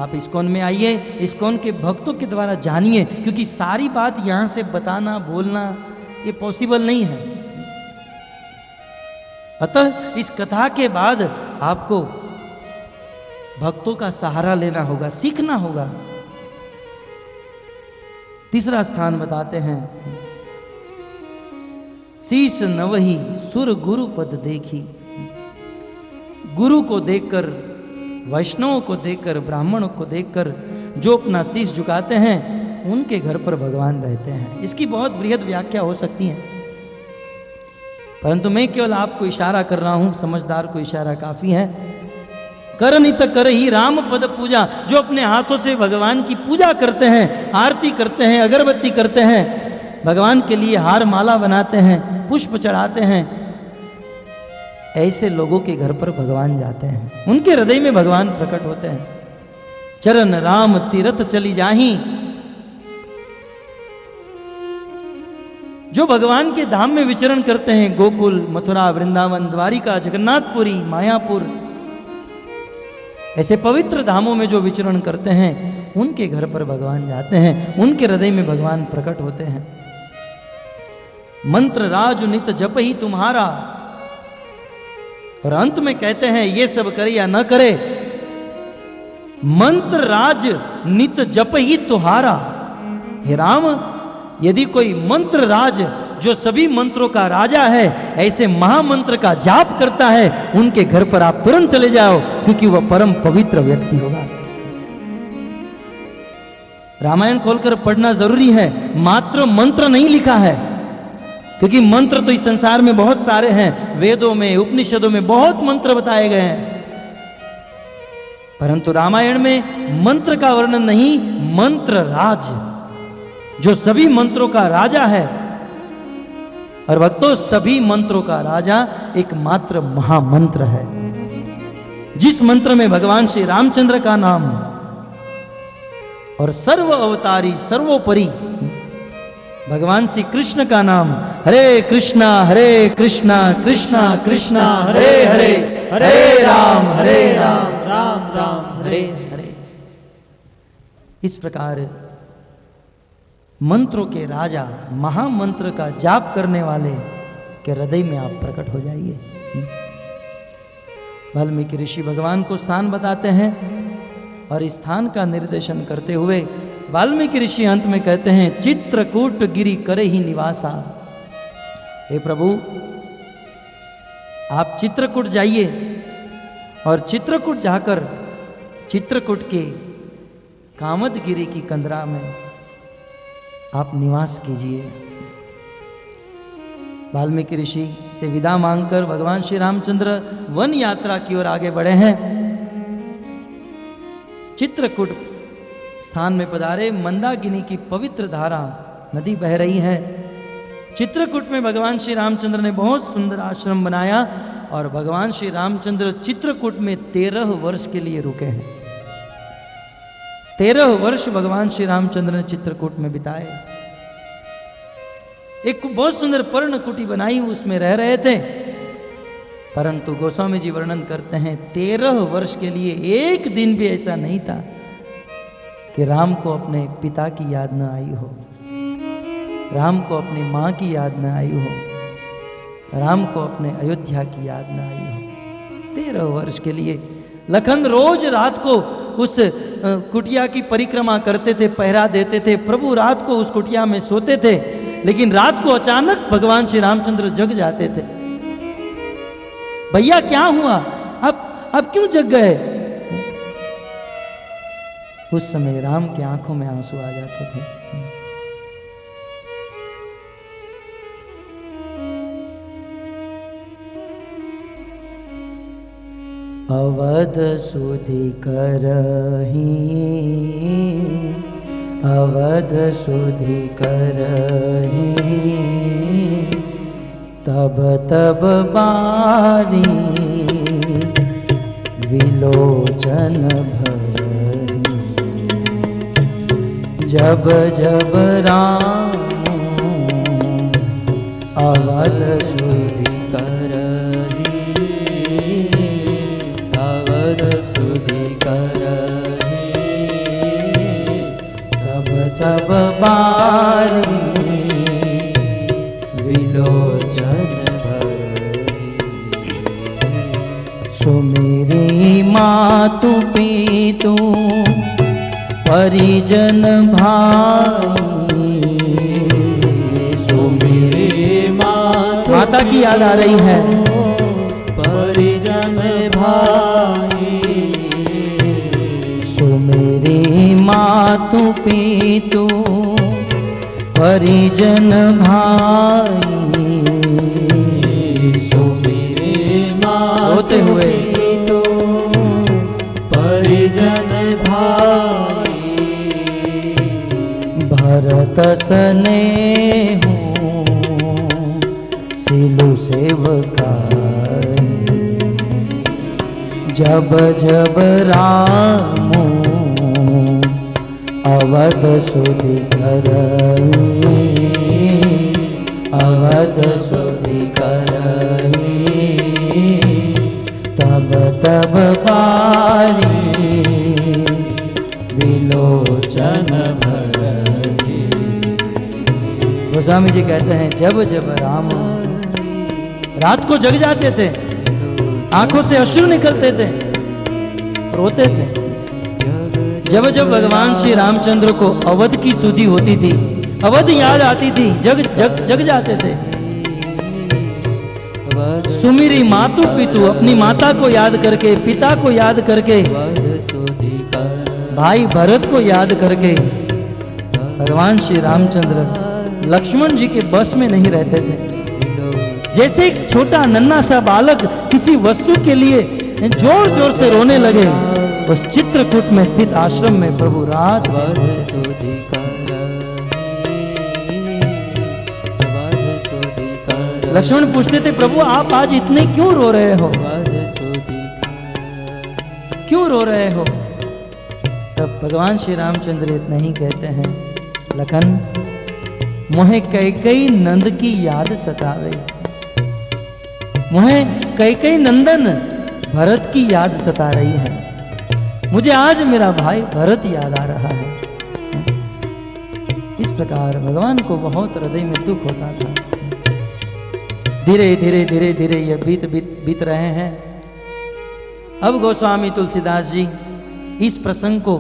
आप इस्कॉन में आइए, इस्कॉन के भक्तों के द्वारा जानिए, क्योंकि सारी बात यहाँ से बताना बोलना ये पॉसिबल नहीं है। अतः इस कथा के बाद आपको भक्तों का सहारा लेना होगा, सीखना होगा। तीसरा स्थान बताते हैं, शीस नवही सुर गुरु पद देखी। गुरु को देखकर, वैष्णवों को देखकर, ब्राह्मणों को देखकर जो अपना शीश झुकाते हैं उनके घर पर भगवान रहते हैं। इसकी बहुत बृहद व्याख्या हो सकती है, परंतु मैं केवल आपको इशारा कर रहा हूं, समझदार को इशारा काफी है। करनित कर ही राम पद पूजा, जो अपने हाथों से भगवान की पूजा करते हैं, आरती करते हैं, अगरबत्ती करते हैं, भगवान के लिए हार माला बनाते हैं, पुष्प चढ़ाते हैं, ऐसे लोगों के घर पर भगवान जाते हैं, उनके हृदय में भगवान प्रकट होते हैं। चरण राम तीरथ चली जाही, जो भगवान के धाम में विचरण करते हैं, गोकुल, मथुरा, वृंदावन, द्वारिका, जगन्नाथपुरी, मायापुर, ऐसे पवित्र धामों में जो विचरण करते हैं उनके घर पर भगवान जाते हैं, उनके हृदय में भगवान प्रकट होते हैं। मंत्र राज नित जप ही तुम्हारा, और अंत में कहते हैं ये सब करे या न करे, मंत्र राज नित जप ही तुम्हारा। हे राम, यदि कोई मंत्र राज, जो सभी मंत्रों का राजा है, ऐसे महामंत्र का जाप करता है, उनके घर पर आप तुरंत चले जाओ, क्योंकि वह परम पवित्र व्यक्ति होगा। रामायण खोलकर पढ़ना जरूरी है, मात्र मंत्र नहीं लिखा है, क्योंकि मंत्र तो इस संसार में बहुत सारे हैं, वेदों में, उपनिषदों में बहुत मंत्र बताए गए हैं, परंतु रामायण में मंत्र का वर्णन नहीं, मंत्र राज, जो सभी मंत्रों का राजा है। और भक्तों, सभी मंत्रों का राजा एकमात्र महामंत्र है, जिस मंत्र में भगवान श्री रामचंद्र का नाम और सर्व अवतारी सर्वोपरि भगवान श्री कृष्ण का नाम, हरे कृष्णा कृष्णा कृष्णा हरे हरे, हरे राम राम राम हरे हरे, इस प्रकार मंत्रों के राजा, महामंत्र का जाप करने वाले के हृदय में आप प्रकट हो जाइए। वाल्मीकि ऋषि भगवान को स्थान बताते हैं, और इस स्थान का निर्देशन करते हुए वाल्मीकि ऋषि अंत में कहते हैं, चित्रकूट गिरि करे ही निवासा। हे प्रभु, आप चित्रकूट जाइए, और चित्रकूट जाकर चित्रकूट के कामदगिरी की कंदरा में आप निवास कीजिए। वाल्मीकि ऋषि से विदा मांगकर भगवान श्री रामचंद्र वन यात्रा की ओर आगे बढ़े हैं। चित्रकूट स्थान में पधारे, मंदाकिनी की पवित्र धारा नदी बह रही है। चित्रकूट में भगवान श्री रामचंद्र ने बहुत सुंदर आश्रम बनाया, और भगवान श्री रामचंद्र चित्रकूट में 13 वर्ष के लिए रुके हैं। 13 वर्ष भगवान श्री रामचंद्र ने चित्रकूट में बिताए। एक बहुत सुंदर पर्ण कुटी बनाई, उसमें रह रहे थे, परंतु गोस्वामी जी वर्णन करते हैं 13 वर्ष के लिए एक दिन भी ऐसा नहीं था कि राम को अपने पिता की याद न आई हो, राम को अपनी माँ की याद न आई हो, राम को अपने अयोध्या की याद न आई हो। 13 वर्ष के लिए लखन रोज रात को उस कुटिया की परिक्रमा करते थे, पहरा देते थे। प्रभु रात को उस कुटिया में सोते थे, लेकिन रात को अचानक भगवान श्री रामचंद्र जग जाते थे। भैया क्या हुआ, अब क्यों जग गए? उस समय राम की आंखों में आंसू आ जाते थे। अवध सुधि करही, अवध सुधि करही, तब तब बारी विलोचन भरही, जब जब राम अवध सुधि करही, अवध सुधि करही, बारी विलोचन भरही। सुमेरी मातु पितु परिजन भाई। सुमेरे माता की याद आ रही है। परिजन भाई। सुमेरे मातु पितु परिजन भाई। सुमेरे रोते हुए परिजन भाई। भरत स्नेहु सिलु सेवकाई। जब जब राम अवध सुधि करई। अवध सुधि करई। तब तब बारी विलोचन भरई। गोस्वामी जी कहते हैं जब जब राम रात को जग जाते थे, आंखों से अश्रु निकलते थे, रोते थे। जब जब भगवान श्री रामचंद्र को अवध की सुधि होती थी, अवध याद आती थी, जग जग जग जाते थे। सुमिरी मातु पितु, अपनी माता को याद करके, पिता को याद करके, भाई भरत को याद करके भगवान श्री रामचंद्र लक्ष्मण जी के बस में नहीं रहते थे। जैसे एक छोटा नन्हा सा बालक किसी वस्तु के लिए जोर जोर से रोने लगे, उस चित्रकूट में स्थित आश्रम में प्रभु रात भर लक्ष्मण पूछते थे, प्रभु आप आज इतने क्यों रो रहे हो, क्यों रो रहे हो? तब भगवान श्री रामचंद्र इतना ही कहते हैं, लखन मोहे कैकेयी नंद की याद सतावे। मुझे कैकेयी नंदन भरत की याद सता रही है। मुझे आज मेरा भाई भरत याद आ रहा है। इस प्रकार भगवान को बहुत हृदय में दुख होता था। धीरे धीरे धीरे धीरे ये बीत रहे हैं। अब गोस्वामी तुलसीदास जी इस प्रसंग को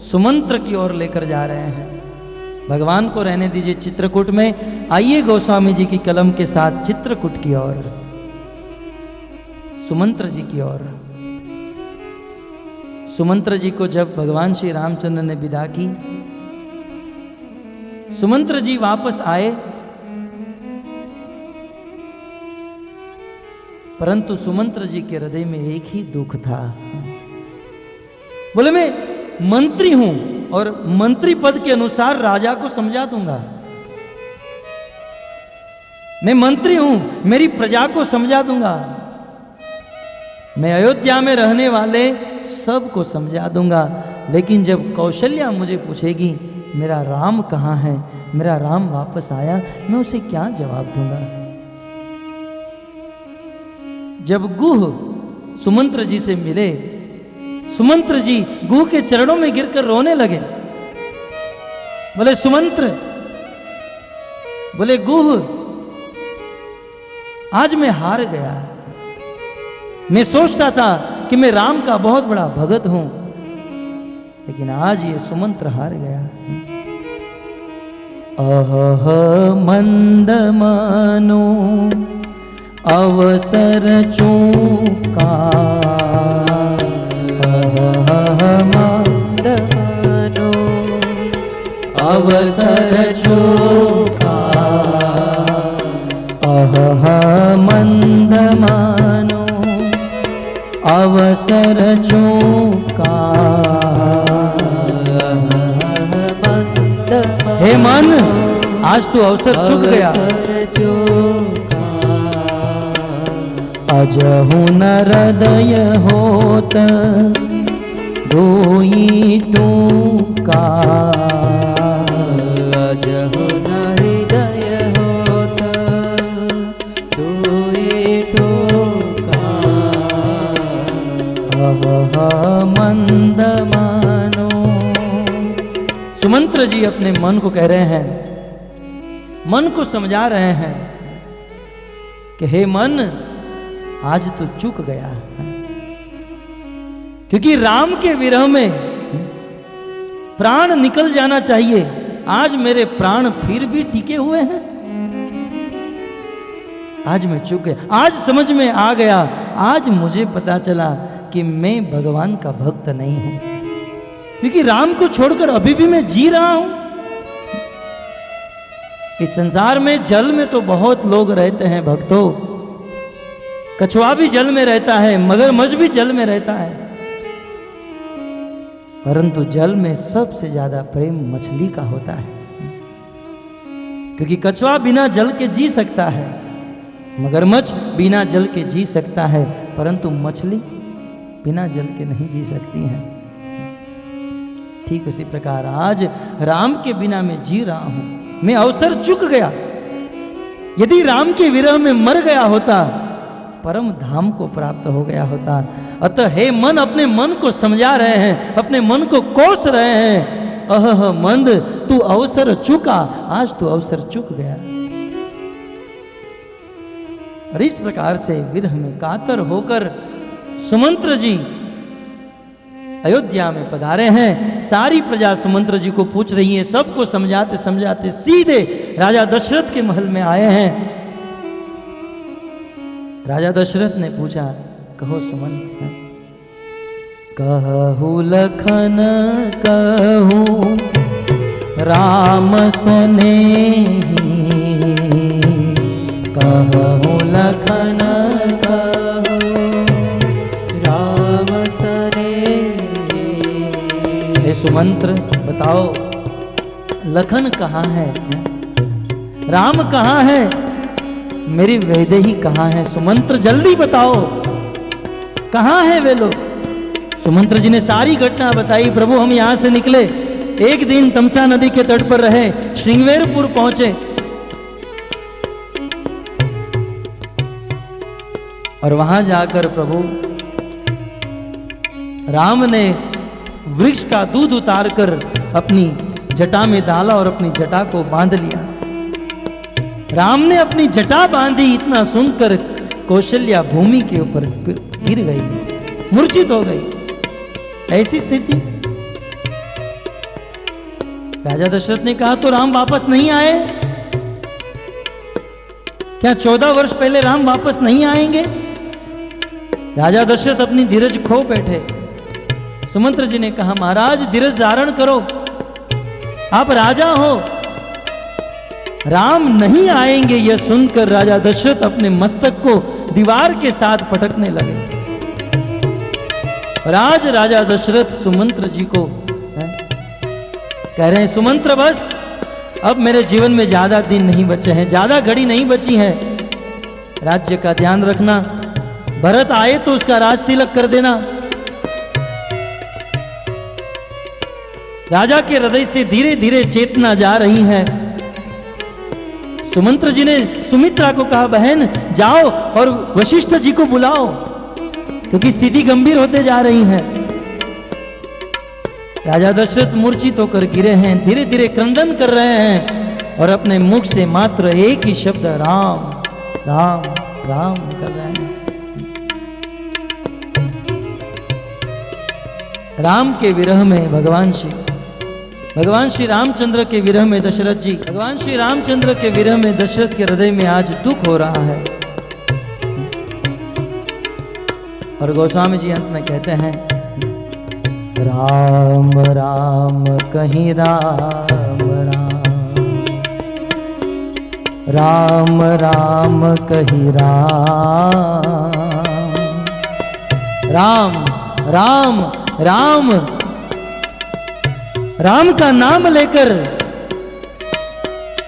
सुमंत्र की ओर लेकर जा रहे हैं। भगवान को रहने दीजिए चित्रकूट में, आइए गोस्वामी जी की कलम के साथ चित्रकूट की ओर, सुमंत्र जी की ओर। सुमंत्र जी को जब भगवान श्री रामचंद्र ने विदा की, सुमंत्र जी वापस आए, परंतु सुमंत्र जी के हृदय में एक ही दुख था। बोले मैं मंत्री हूं और मंत्री पद के अनुसार राजा को समझा दूंगा। मैं मंत्री हूं, मेरी प्रजा को समझा दूंगा। मैं अयोध्या में रहने वाले सबको समझा दूंगा। लेकिन जब कौशल्या मुझे पूछेगी मेरा राम कहाँ है, मेरा राम वापस आया, मैं उसे क्या जवाब दूंगा? जब गुह सुमंत्र जी से मिले, सुमंत्र जी गुह के चरणों में गिरकर रोने लगे। बोले सुमंत्र, बोले गुह, आज मैं हार गया। मैं सोचता था कि मैं राम का बहुत बड़ा भगत हूं, लेकिन आज ये सुमंत्र हार गया। अह मंद मनो अवसर चूका। मंद मनो अवसर चूका। मंद मनो अवसर चूका। हे मन, आज तू अवसर चूक गया। अजहु न हृदय होत धोई टूका। अजहु न हृदय होत धोई टूका। मंद मानो। सुमंत्र जी अपने मन को कह रहे हैं, मन को समझा रहे हैं कि हे मन, आज तू चूक गया है, क्योंकि राम के विरह में प्राण निकल जाना चाहिए। आज मेरे प्राण फिर भी टिके हुए हैं। आज मैं चूक गया, आज समझ में आ गया, आज मुझे पता चला कि मैं भगवान का भक्त नहीं हूं, क्योंकि राम को छोड़कर अभी भी मैं जी रहा हूं। इस संसार में जल में तो बहुत लोग रहते हैं भक्तों, कछुआ भी जल में रहता है, मगरमच्छ भी जल में रहता है, परंतु जल में सबसे ज्यादा प्रेम मछली का होता है, क्योंकि कछुआ बिना जल के जी सकता है, मगरमच्छ बिना जल के जी सकता है, परंतु मछली बिना जल के नहीं जी सकती है। ठीक उसी प्रकार आज राम के बिना मैं जी रहा हूं, मैं अवसर चूक गया। यदि राम के विरह में मर गया होता, परम धाम को प्राप्त हो गया होता। अतः हे मन, अपने मन को समझा रहे हैं, अपने मन को कोस रहे हैं, अह मंद, तू अवसर चूका, आज तू अवसर चूक गया। और इस प्रकार से विरह में कातर होकर सुमंत्र जी अयोध्या में पधारे हैं। सारी प्रजा सुमंत्र जी को पूछ रही है, सबको समझाते समझाते सीधे राजा दशरथ के महल में आए हैं। राजा दशरथ ने पूछा, कहो सुमंत, कहू लखन कहू राम स्नेही, कहू लखन कहू राम स्नेही। हे सुमंत्र, बताओ लखन कहाँ है, राम कहाँ है, मेरी वैदेही कहाँ है? सुमंत्र जल्दी बताओ, कहाँ है वे लोग? सुमंत्र जी ने सारी घटना बताई। प्रभु, हम यहां से निकले, एक दिन तमसा नदी के तट पर रहे, श्रृंगवेरपुर पहुंचे और वहां जाकर प्रभु राम ने वृक्ष का दूध उतारकर अपनी जटा में डाला और अपनी जटा को बांध लिया। राम ने अपनी जटा बांधी, इतना सुनकर कौशल्या भूमि के ऊपर गिर गई, मूर्छित हो गई। ऐसी स्थिति। राजा दशरथ ने कहा, तो राम वापस नहीं आए क्या? 14 वर्ष पहले राम वापस नहीं आएंगे? राजा दशरथ अपनी धीरज खो बैठे। सुमंत्र जी ने कहा, महाराज धीरज धारण करो, आप राजा हो, राम नहीं आएंगे। यह सुनकर राजा दशरथ अपने मस्तक को दीवार के साथ पटकने लगे। और आज राजा दशरथ सुमंत्र जी को कह रहे हैं, सुमंत्र बस अब मेरे जीवन में ज्यादा दिन नहीं बचे हैं, ज्यादा घड़ी नहीं बची है, राज्य का ध्यान रखना, भरत आए तो उसका राज तिलक कर देना। राजा के हृदय से धीरे धीरे चेतना जा रही है। सुमंत्र जी ने सुमित्रा को कहा, बहन जाओ और वशिष्ठ जी को बुलाओ, क्योंकि स्थिति गंभीर होते जा रही है। राजा दशरथ मूर्छित होकर गिरे हैं, धीरे धीरे क्रंदन कर रहे हैं और अपने मुख से मात्र एक ही शब्द राम राम राम निकल रहे हैं। राम के विरह में भगवान श्री रामचंद्र के विरह में दशरथ जी, भगवान श्री रामचंद्र के विरह में दशरथ के हृदय में आज दुख हो रहा है। और गोस्वामी जी अंत में कहते हैं, राम राम कहीं राम राम, राम राम कहीं राम, राम राम राम, राम का नाम लेकर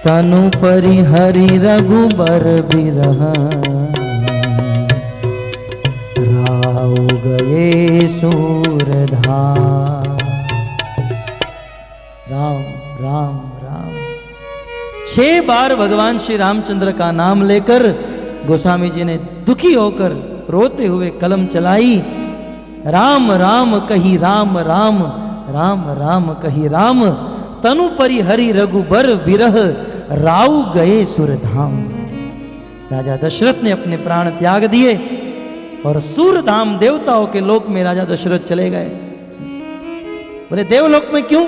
तनु परि हरि रघुबर बिरह, राव गए सूरधार। राम राम राम 6 बार भगवान श्री रामचंद्र का नाम लेकर गोस्वामी जी ने दुखी होकर रोते हुए कलम चलाई। राम राम कही राम राम, राम राम कही राम, तनु परिहरि रघुबर विरह राउ गए सुरधाम। राजा दशरथ ने अपने प्राण त्याग दिए और सूरधाम देवताओं के लोक में राजा दशरथ चले गए। बोले देवलोक में क्यों?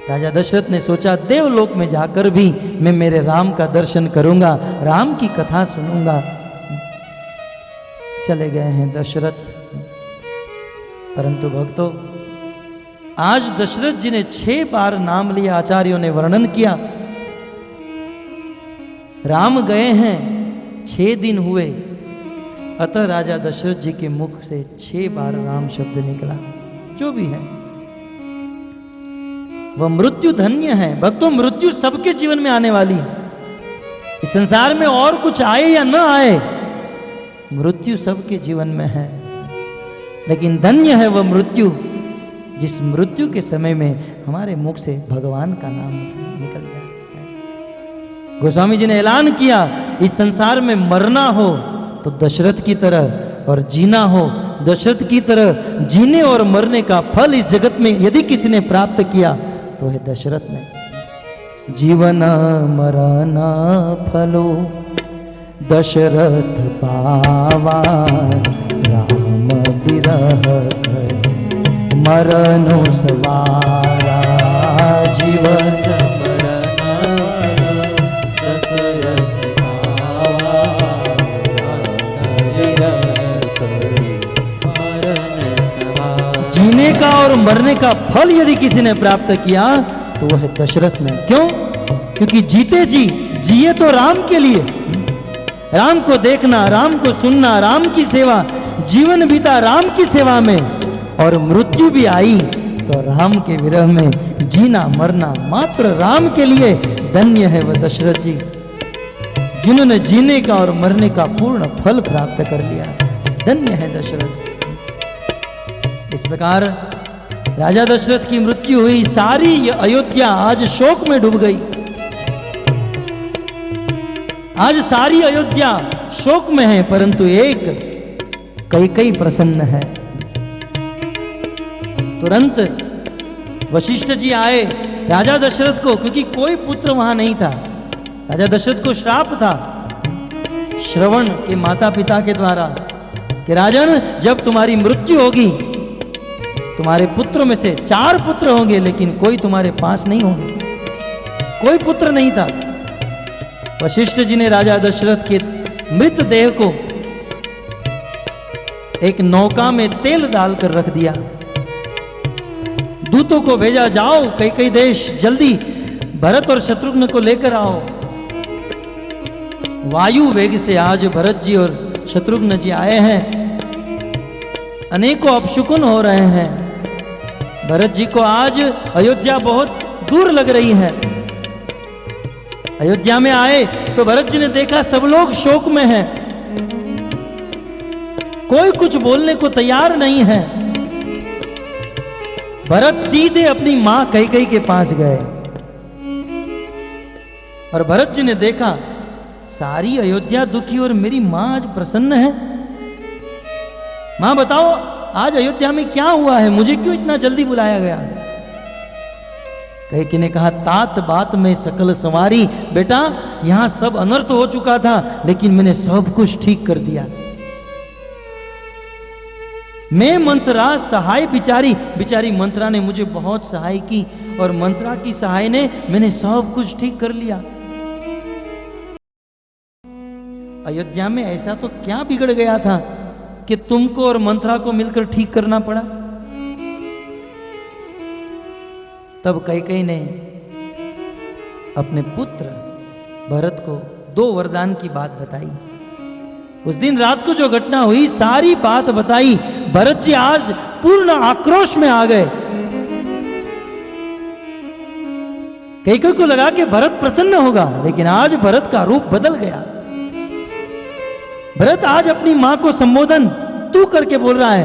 राजा दशरथ ने सोचा देवलोक में जाकर भी मैं मेरे राम का दर्शन करूंगा, राम की कथा सुनूंगा। चले गए हैं दशरथ। परंतु भक्तों, आज दशरथ जी ने 6 बार नाम लिया। आचार्यों ने वर्णन किया, राम गए हैं 6 दिन हुए, अतः राजा दशरथ जी के मुख से 6 बार राम शब्द निकला। जो भी है वह मृत्यु धन्य है। भक्तों, मृत्यु सबके जीवन में आने वाली है। इस संसार में और कुछ आए या न आए, मृत्यु सबके जीवन में है। लेकिन धन्य है वह मृत्यु जिस मृत्यु के समय में हमारे मुख से भगवान का नाम निकल जाए। गोस्वामी जी ने ऐलान किया, इस संसार में मरना हो तो दशरथ की तरह और जीना हो दशरथ की तरह। जीने और मरने का फल इस जगत में यदि किसी ने प्राप्त किया तो है दशरथ ने। जीवन मरण फलो दशरथ पावा, राम बिरह मरणो सवारा। जीवन जीने का और मरने का फल यदि किसी ने प्राप्त किया तो वह दशरथ ने। क्यों? क्योंकि जीते जी जिए तो राम के लिए, राम को देखना, राम को सुनना, राम की सेवा, जीवन बीता राम की सेवा में, और मृत्यु भी आई तो राम के विरह में जीना मरना मात्र राम के लिए। धन्य है वह दशरथ जी जिन्होंने जीने का और मरने का पूर्ण फल प्राप्त कर लिया। धन्य है दशरथ। इस प्रकार राजा दशरथ की मृत्यु हुई। सारी अयोध्या आज शोक में डूब गई। आज सारी अयोध्या शोक में है, परंतु एक कैकेयी प्रसन्न है। तुरंत वशिष्ठ जी आए राजा दशरथ को, क्योंकि कोई पुत्र वहां नहीं था। राजा दशरथ को श्राप था श्रवण के माता पिता के द्वारा कि राजन, जब तुम्हारी मृत्यु होगी तुम्हारे पुत्रों में से 4 पुत्र होंगे, लेकिन कोई तुम्हारे पास नहीं होंगे। कोई पुत्र नहीं था। वशिष्ठ जी ने राजा दशरथ के मृत देह को एक नौका में तेल डालकर रख दिया। दूतों को भेजा, जाओ कैकेयी देश, जल्दी भरत और शत्रुघ्न को लेकर आओ। वायु वेग से आज भरत जी और शत्रुघ्न जी आए हैं। अनेकों अपशकुन हो रहे हैं। भरत जी को आज अयोध्या बहुत दूर लग रही है। अयोध्या में आए तो भरत जी ने देखा सब लोग शोक में हैं, कोई कुछ बोलने को तैयार नहीं है। भरत सीधे अपनी मां कैकेयी के पास गए और भरत जी ने देखा सारी अयोध्या दुखी और मेरी मां आज प्रसन्न है। मां बताओ आज अयोध्या में क्या हुआ है, मुझे क्यों इतना जल्दी बुलाया गया? कैकेयी ने कहा, तात बात में सकल संवारी। बेटा, यहां सब अनर्थ हो चुका था, लेकिन मैंने सब कुछ ठीक कर दिया। मैं मंत्रा सहाय बिचारी मंत्रा ने मुझे बहुत सहाय की, और मंत्रा की सहाय ने मैंने सब कुछ ठीक कर लिया। अयोध्या में ऐसा तो क्या बिगड़ गया था कि तुमको और मंत्रा को मिलकर ठीक करना पड़ा? तब कैकेयी ने अपने पुत्र भरत को 2 वरदान की बात बताई। उस दिन रात को जो घटना हुई सारी बात बताई। भरत जी आज पूर्ण आक्रोश में आ गए। कैकेयी को लगा कि भरत प्रसन्न होगा, लेकिन आज भरत का रूप बदल गया। भरत आज अपनी मां को संबोधन तू करके बोल रहे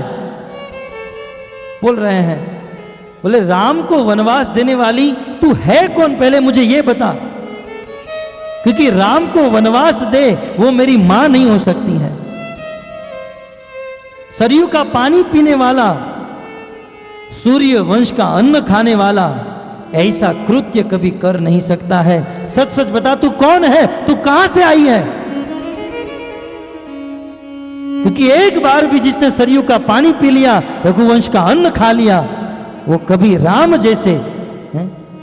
हैं। बोले, राम को वनवास देने वाली तू है कौन, पहले मुझे यह बता, क्योंकि राम को वनवास दे वो मेरी मां नहीं हो सकती है। सरयू का पानी पीने वाला, सूर्य वंश का अन्न खाने वाला, ऐसा कृत्य कभी कर नहीं सकता है। सच सच बता, तू कौन है, तू कहां से आई है? क्योंकि एक बार भी जिसने सरयू का पानी पी लिया, रघुवंश का अन्न खा लिया, वो कभी राम जैसे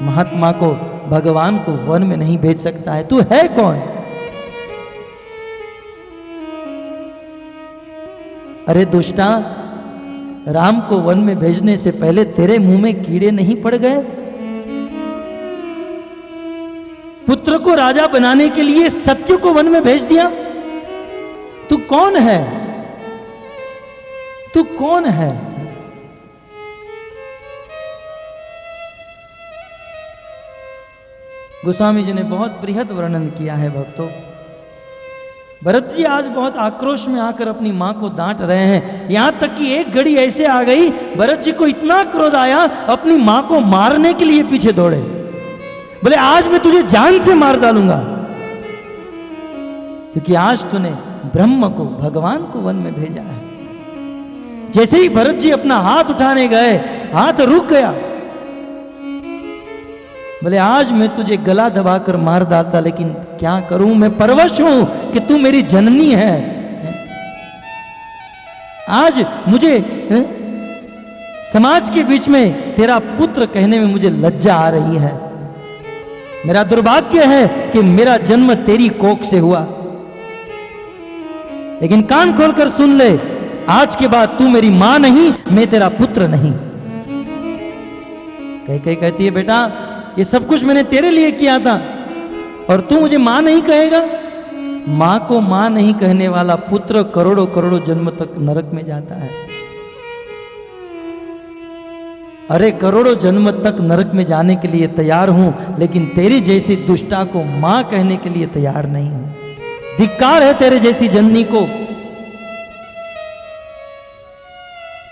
महात्मा को, भगवान को वन में नहीं भेज सकता है। तू है कौन? अरे दुष्टा, राम को वन में भेजने से पहले तेरे मुंह में कीड़े नहीं पड़ गए? पुत्र को राजा बनाने के लिए सत्य को वन में भेज दिया। तू कौन है? तू कौन है? गोस्वामी जी ने बहुत बृहद वर्णन किया है भक्तों। भरत जी आज बहुत आक्रोश में आकर अपनी मां को डांट रहे हैं। यहां तक कि एक घड़ी ऐसे आ गई, भरत जी को इतना क्रोध आया, अपनी मां को मारने के लिए पीछे दौड़े। बोले आज मैं तुझे जान से मार डालूंगा, क्योंकि आज तूने ब्रह्म को, भगवान को वन में भेजा है। जैसे ही भरत जी अपना हाथ उठाने गए, हाथ रुक गया। बोले आज मैं तुझे गला दबाकर मार डालता, लेकिन क्या करूं, मैं परवश हूं कि तू मेरी जननी है। आज मुझे समाज के बीच में तेरा पुत्र कहने में मुझे लज्जा आ रही है। मेरा दुर्भाग्य है कि मेरा जन्म तेरी कोख से हुआ। लेकिन कान खोलकर सुन ले, आज के बाद तू मेरी मां नहीं, मैं तेरा पुत्र नहीं। कई कहती है बेटा ये सब कुछ मैंने तेरे लिए किया था और तू मुझे मां नहीं कहेगा। मां को मां नहीं कहने वाला पुत्र करोड़ों करोड़ों जन्म तक नरक में जाता है। अरे करोड़ों जन्म तक नरक में जाने के लिए तैयार हूं, लेकिन तेरी जैसी दुष्टा को मां कहने के लिए तैयार नहीं हूं। धिक्कार है तेरे जैसी जननी को।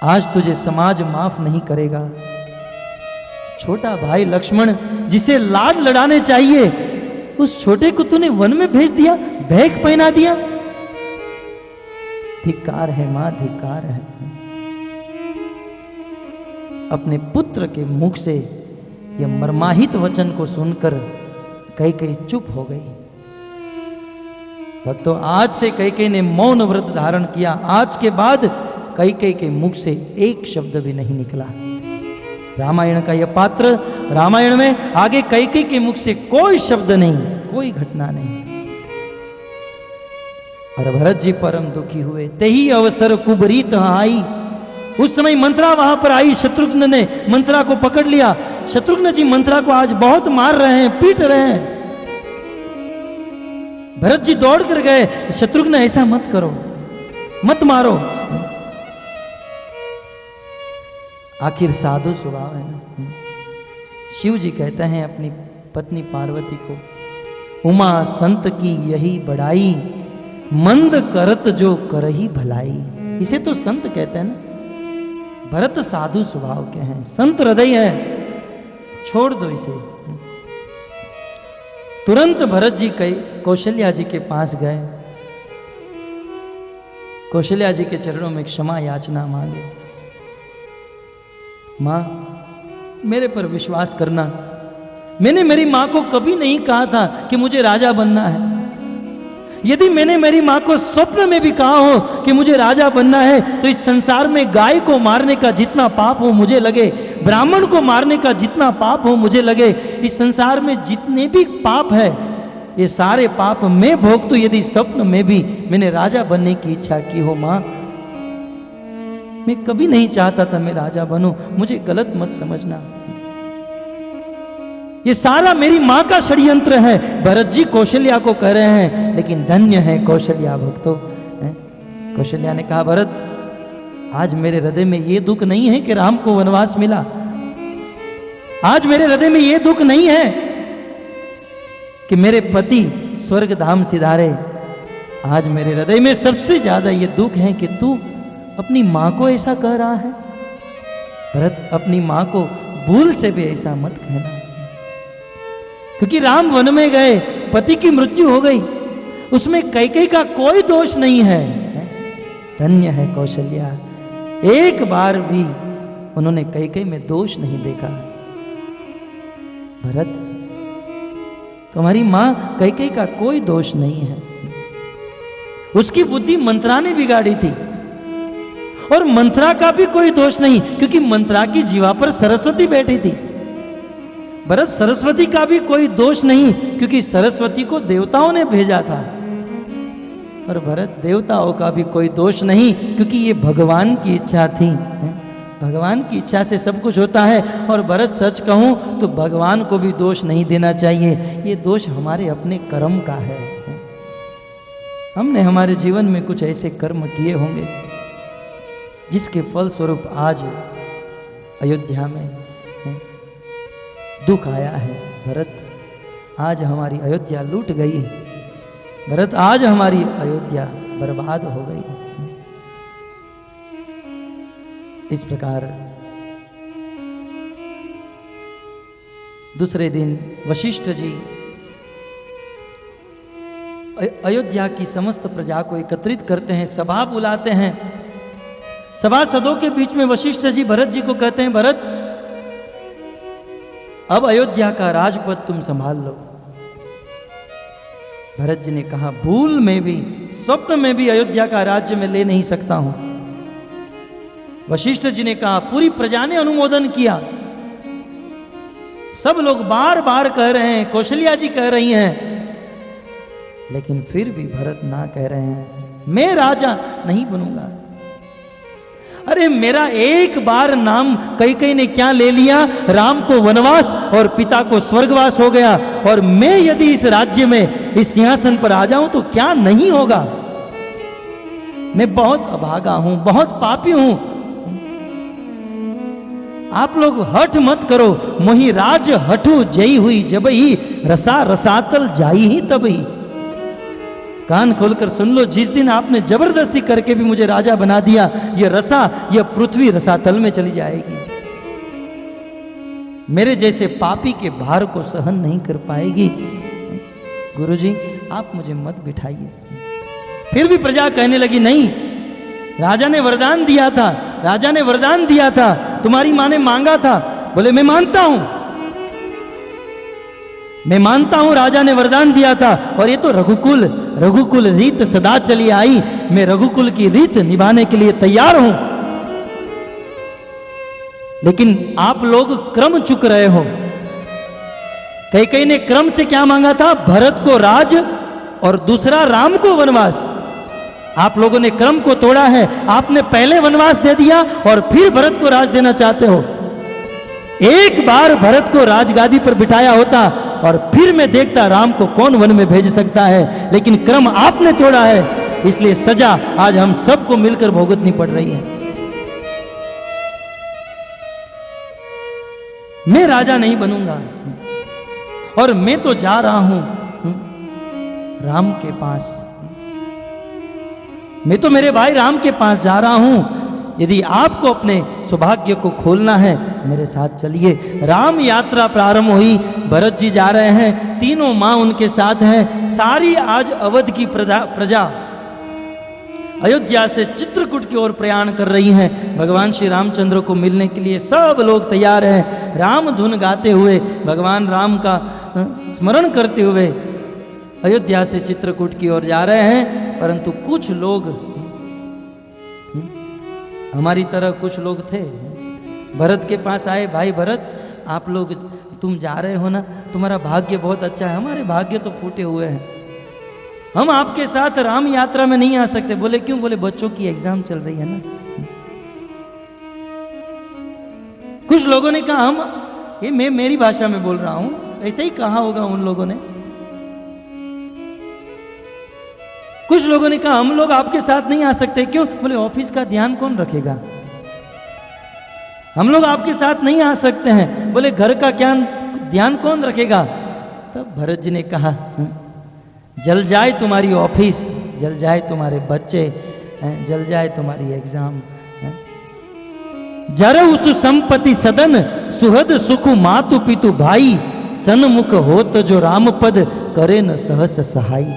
आज तुझे समाज माफ नहीं करेगा। छोटा भाई लक्ष्मण जिसे लाड लड़ाने चाहिए, उस छोटे को तूने वन में भेज दिया, भेख पहना दिया। धिक्कार है मां, धिक्कार है। अपने पुत्र के मुख से यह मर्माहित वचन को सुनकर कैकेयी चुप हो गई। भक्तों आज से कैकेयी ने मौन व्रत धारण किया। आज के बाद कैकेयी के मुख से एक शब्द भी नहीं निकला। रामायण का यह पात्र, रामायण में आगे कैकेयी के मुख से कोई शब्द नहीं, कोई घटना नहीं। और भरत जी परम दुखी हुए। तेही अवसर कुबरीत आई। उस समय मंत्रा वहां पर आई, शत्रुघ्न ने मंत्रा को पकड़ लिया। शत्रुघ्न जी मंत्रा को आज बहुत मार रहे हैं, पीट रहे हैं। भरत जी दौड़ कर गए, शत्रुघ्न ऐसा मत करो, मत मारो। आखिर साधु स्वभाव है ना। शिव जी कहते हैं अपनी पत्नी पार्वती को, उमा संत की यही बड़ाई, मंद करत जो करही भलाई। इसे तो संत कहते हैं ना। भरत साधु स्वभाव के हैं, संत हृदय है, छोड़ दो इसे। तुरंत भरत जी कौशल्या जी के पास गए, कौशल्या जी के चरणों में क्षमा याचना मांगे। मां मेरे पर विश्वास करना, मैंने मेरी मां को कभी नहीं कहा था कि मुझे राजा बनना है। यदि मैंने मेरी मां को स्वप्न में भी कहा हो कि मुझे राजा बनना है, तो इस संसार में गाय को मारने का जितना पाप हो मुझे लगे, ब्राह्मण को मारने का जितना पाप हो मुझे लगे, इस संसार में जितने भी पाप है, ये सारे पाप मैं भोग दूं यदि स्वप्न में भी मैंने राजा बनने की इच्छा की हो। मां मैं कभी नहीं चाहता था मैं राजा बनूं, मुझे गलत मत समझना। ये सारा मेरी मां का षड्यंत्र है। भरत जी कौशल्या को कह रहे हैं, लेकिन धन्य है कौशल्या भक्तों। कौशल्या ने कहा भरत आज मेरे हृदय में ये दुख नहीं है कि राम को वनवास मिला। आज मेरे हृदय में ये दुख नहीं है कि मेरे पति स्वर्ग धाम सिधारे। आज मेरे हृदय में सबसे ज्यादा ये दुख है कि तू अपनी मां को ऐसा कह रहा है। भरत अपनी मां को भूल से भी ऐसा मत कहना, क्योंकि राम वन में गए, पति की मृत्यु हो गई, उसमें कैकेयी का कोई दोष नहीं है। धन्य है कौशल्या, एक बार भी उन्होंने कैकेयी में दोष नहीं देखा। भरत, तुम्हारी मां कैकेयी का कोई दोष नहीं है। उसकी बुद्धि मंत्रा ने बिगाड़ी थी, और मंत्रा का भी कोई दोष नहीं, क्योंकि मंत्रा की जीवा पर सरस्वती बैठी थी। भरत, सरस्वती का भी कोई दोष नहीं, क्योंकि सरस्वती को देवताओं ने भेजा था। और भरत, देवताओं का भी कोई दोष नहीं, क्योंकि ये भगवान की इच्छा थी। भगवान की इच्छा से सब कुछ होता है। और भरत, सच कहूं तो भगवान को भी दोष नहीं देना चाहिए, ये दोष हमारे अपने कर्म का है। हमने हमारे जीवन में कुछ ऐसे कर्म किए होंगे जिसके फल स्वरूप आज अयोध्या में दुख आया है। भरत, आज हमारी अयोध्या लूट गई है। भरत, आज हमारी अयोध्या बर्बाद हो गई। इस प्रकार दूसरे दिन वशिष्ठ जी अयोध्या की समस्त प्रजा को एकत्रित करते हैं, सभा बुलाते हैं। सभासदों के बीच में वशिष्ठ जी भरत जी को कहते हैं, भरत, अब अयोध्या का राजपद तुम संभाल लो। भरत जी ने कहा, भूल में भी, स्वप्न में भी अयोध्या का राज्य में ले नहीं सकता हूं। वशिष्ठ जी ने कहा, पूरी प्रजा ने अनुमोदन किया। सब लोग बार बार कह रहे हैं, कौशल्या जी कह रही हैं, लेकिन फिर भी भरत ना कह रहे हैं, मैं राजा नहीं बनूंगा। अरे मेरा एक बार नाम कैकेयी ने क्या ले लिया, राम को वनवास और पिता को स्वर्गवास हो गया। और मैं यदि इस राज्य में, इस सिंहासन पर आ जाऊं तो क्या नहीं होगा। मैं बहुत अभागा हूं, बहुत पापी हूं। आप लोग हठ मत करो, मोहि राज हठू जई हुई जबही, रसा रसातल जाई ही तबही। कान खोलकर सुन लो, जिस दिन आपने जबरदस्ती करके भी मुझे राजा बना दिया, ये रसा, ये पृथ्वी रसातल में चली जाएगी। मेरे जैसे पापी के भार को सहन नहीं कर पाएगी। गुरुजी, आप मुझे मत बिठाइए। फिर भी प्रजा कहने लगी, नहीं, राजा ने वरदान दिया था, राजा ने वरदान दिया था, तुम्हारी मां ने मांगा था। बोले, मैं मानता हूं, मैं मानता हूं, राजा ने वरदान दिया था। और ये तो रघुकुल रीत सदा चली आई, मैं रघुकुल की रीत निभाने के लिए तैयार हूं। लेकिन आप लोग क्रम चुक रहे हो। कैकेयी ने क्रम से क्या मांगा था, भरत को राज और दूसरा राम को वनवास। आप लोगों ने क्रम को तोड़ा है, आपने पहले वनवास दे दिया और फिर भरत को राज देना चाहते हो। एक बार भरत को राजगादी पर बिठाया होता और फिर मैं देखता राम को कौन वन में भेज सकता है, लेकिन क्रम आपने तोड़ा है, इसलिए सजा आज हम सबको मिलकर भुगतनी पड़ रही है। मैं राजा नहीं बनूंगा, और मैं तो जा रहा हूं राम के पास, मैं तो मेरे भाई राम के पास जा रहा हूं। यदि आपको अपने सौभाग्य को खोलना है, मेरे साथ चलिए। राम यात्रा प्रारंभ हुई, भरत जी जा रहे हैं, तीनों मां उनके साथ हैं। सारी आज अवध की प्रजा अयोध्या से चित्रकूट की ओर प्रयाण कर रही हैं। भगवान श्री रामचंद्र को मिलने के लिए सब लोग तैयार हैं। राम धुन गाते हुए, भगवान राम का स्मरण करते हुए अयोध्या से चित्रकूट की ओर जा रहे हैं। परंतु कुछ लोग, हमारी तरह कुछ लोग थे, भरत के पास आए, भाई भरत, आप लोग, तुम जा रहे हो ना, तुम्हारा भाग्य बहुत अच्छा है, हमारे भाग्य तो फूटे हुए हैं, हम आपके साथ राम यात्रा में नहीं आ सकते। बोले, क्यों? बोले, बच्चों की एग्जाम चल रही है ना। कुछ लोगों ने कहा, हम, ये मैं मेरी भाषा में बोल रहा हूं, ऐसे ही कहा होगा उन लोगों ने। कुछ लोगों ने कहा, हम लोग आपके साथ नहीं आ सकते। क्यों? बोले, ऑफिस का ध्यान कौन रखेगा, हम लोग आपके साथ नहीं आ सकते हैं। बोले, घर का ध्यान कौन रखेगा? तब भरत जी ने कहा, जल जाए तुम्हारी ऑफिस, जल जाए तुम्हारे बच्चे, जल जाए तुम्हारी एग्जाम। जरऊ सुसंपत्ति सदन, सुहद सुख मातु पितु भाई, सन्मुख होत जो राम पद, करे न सहस सहाई।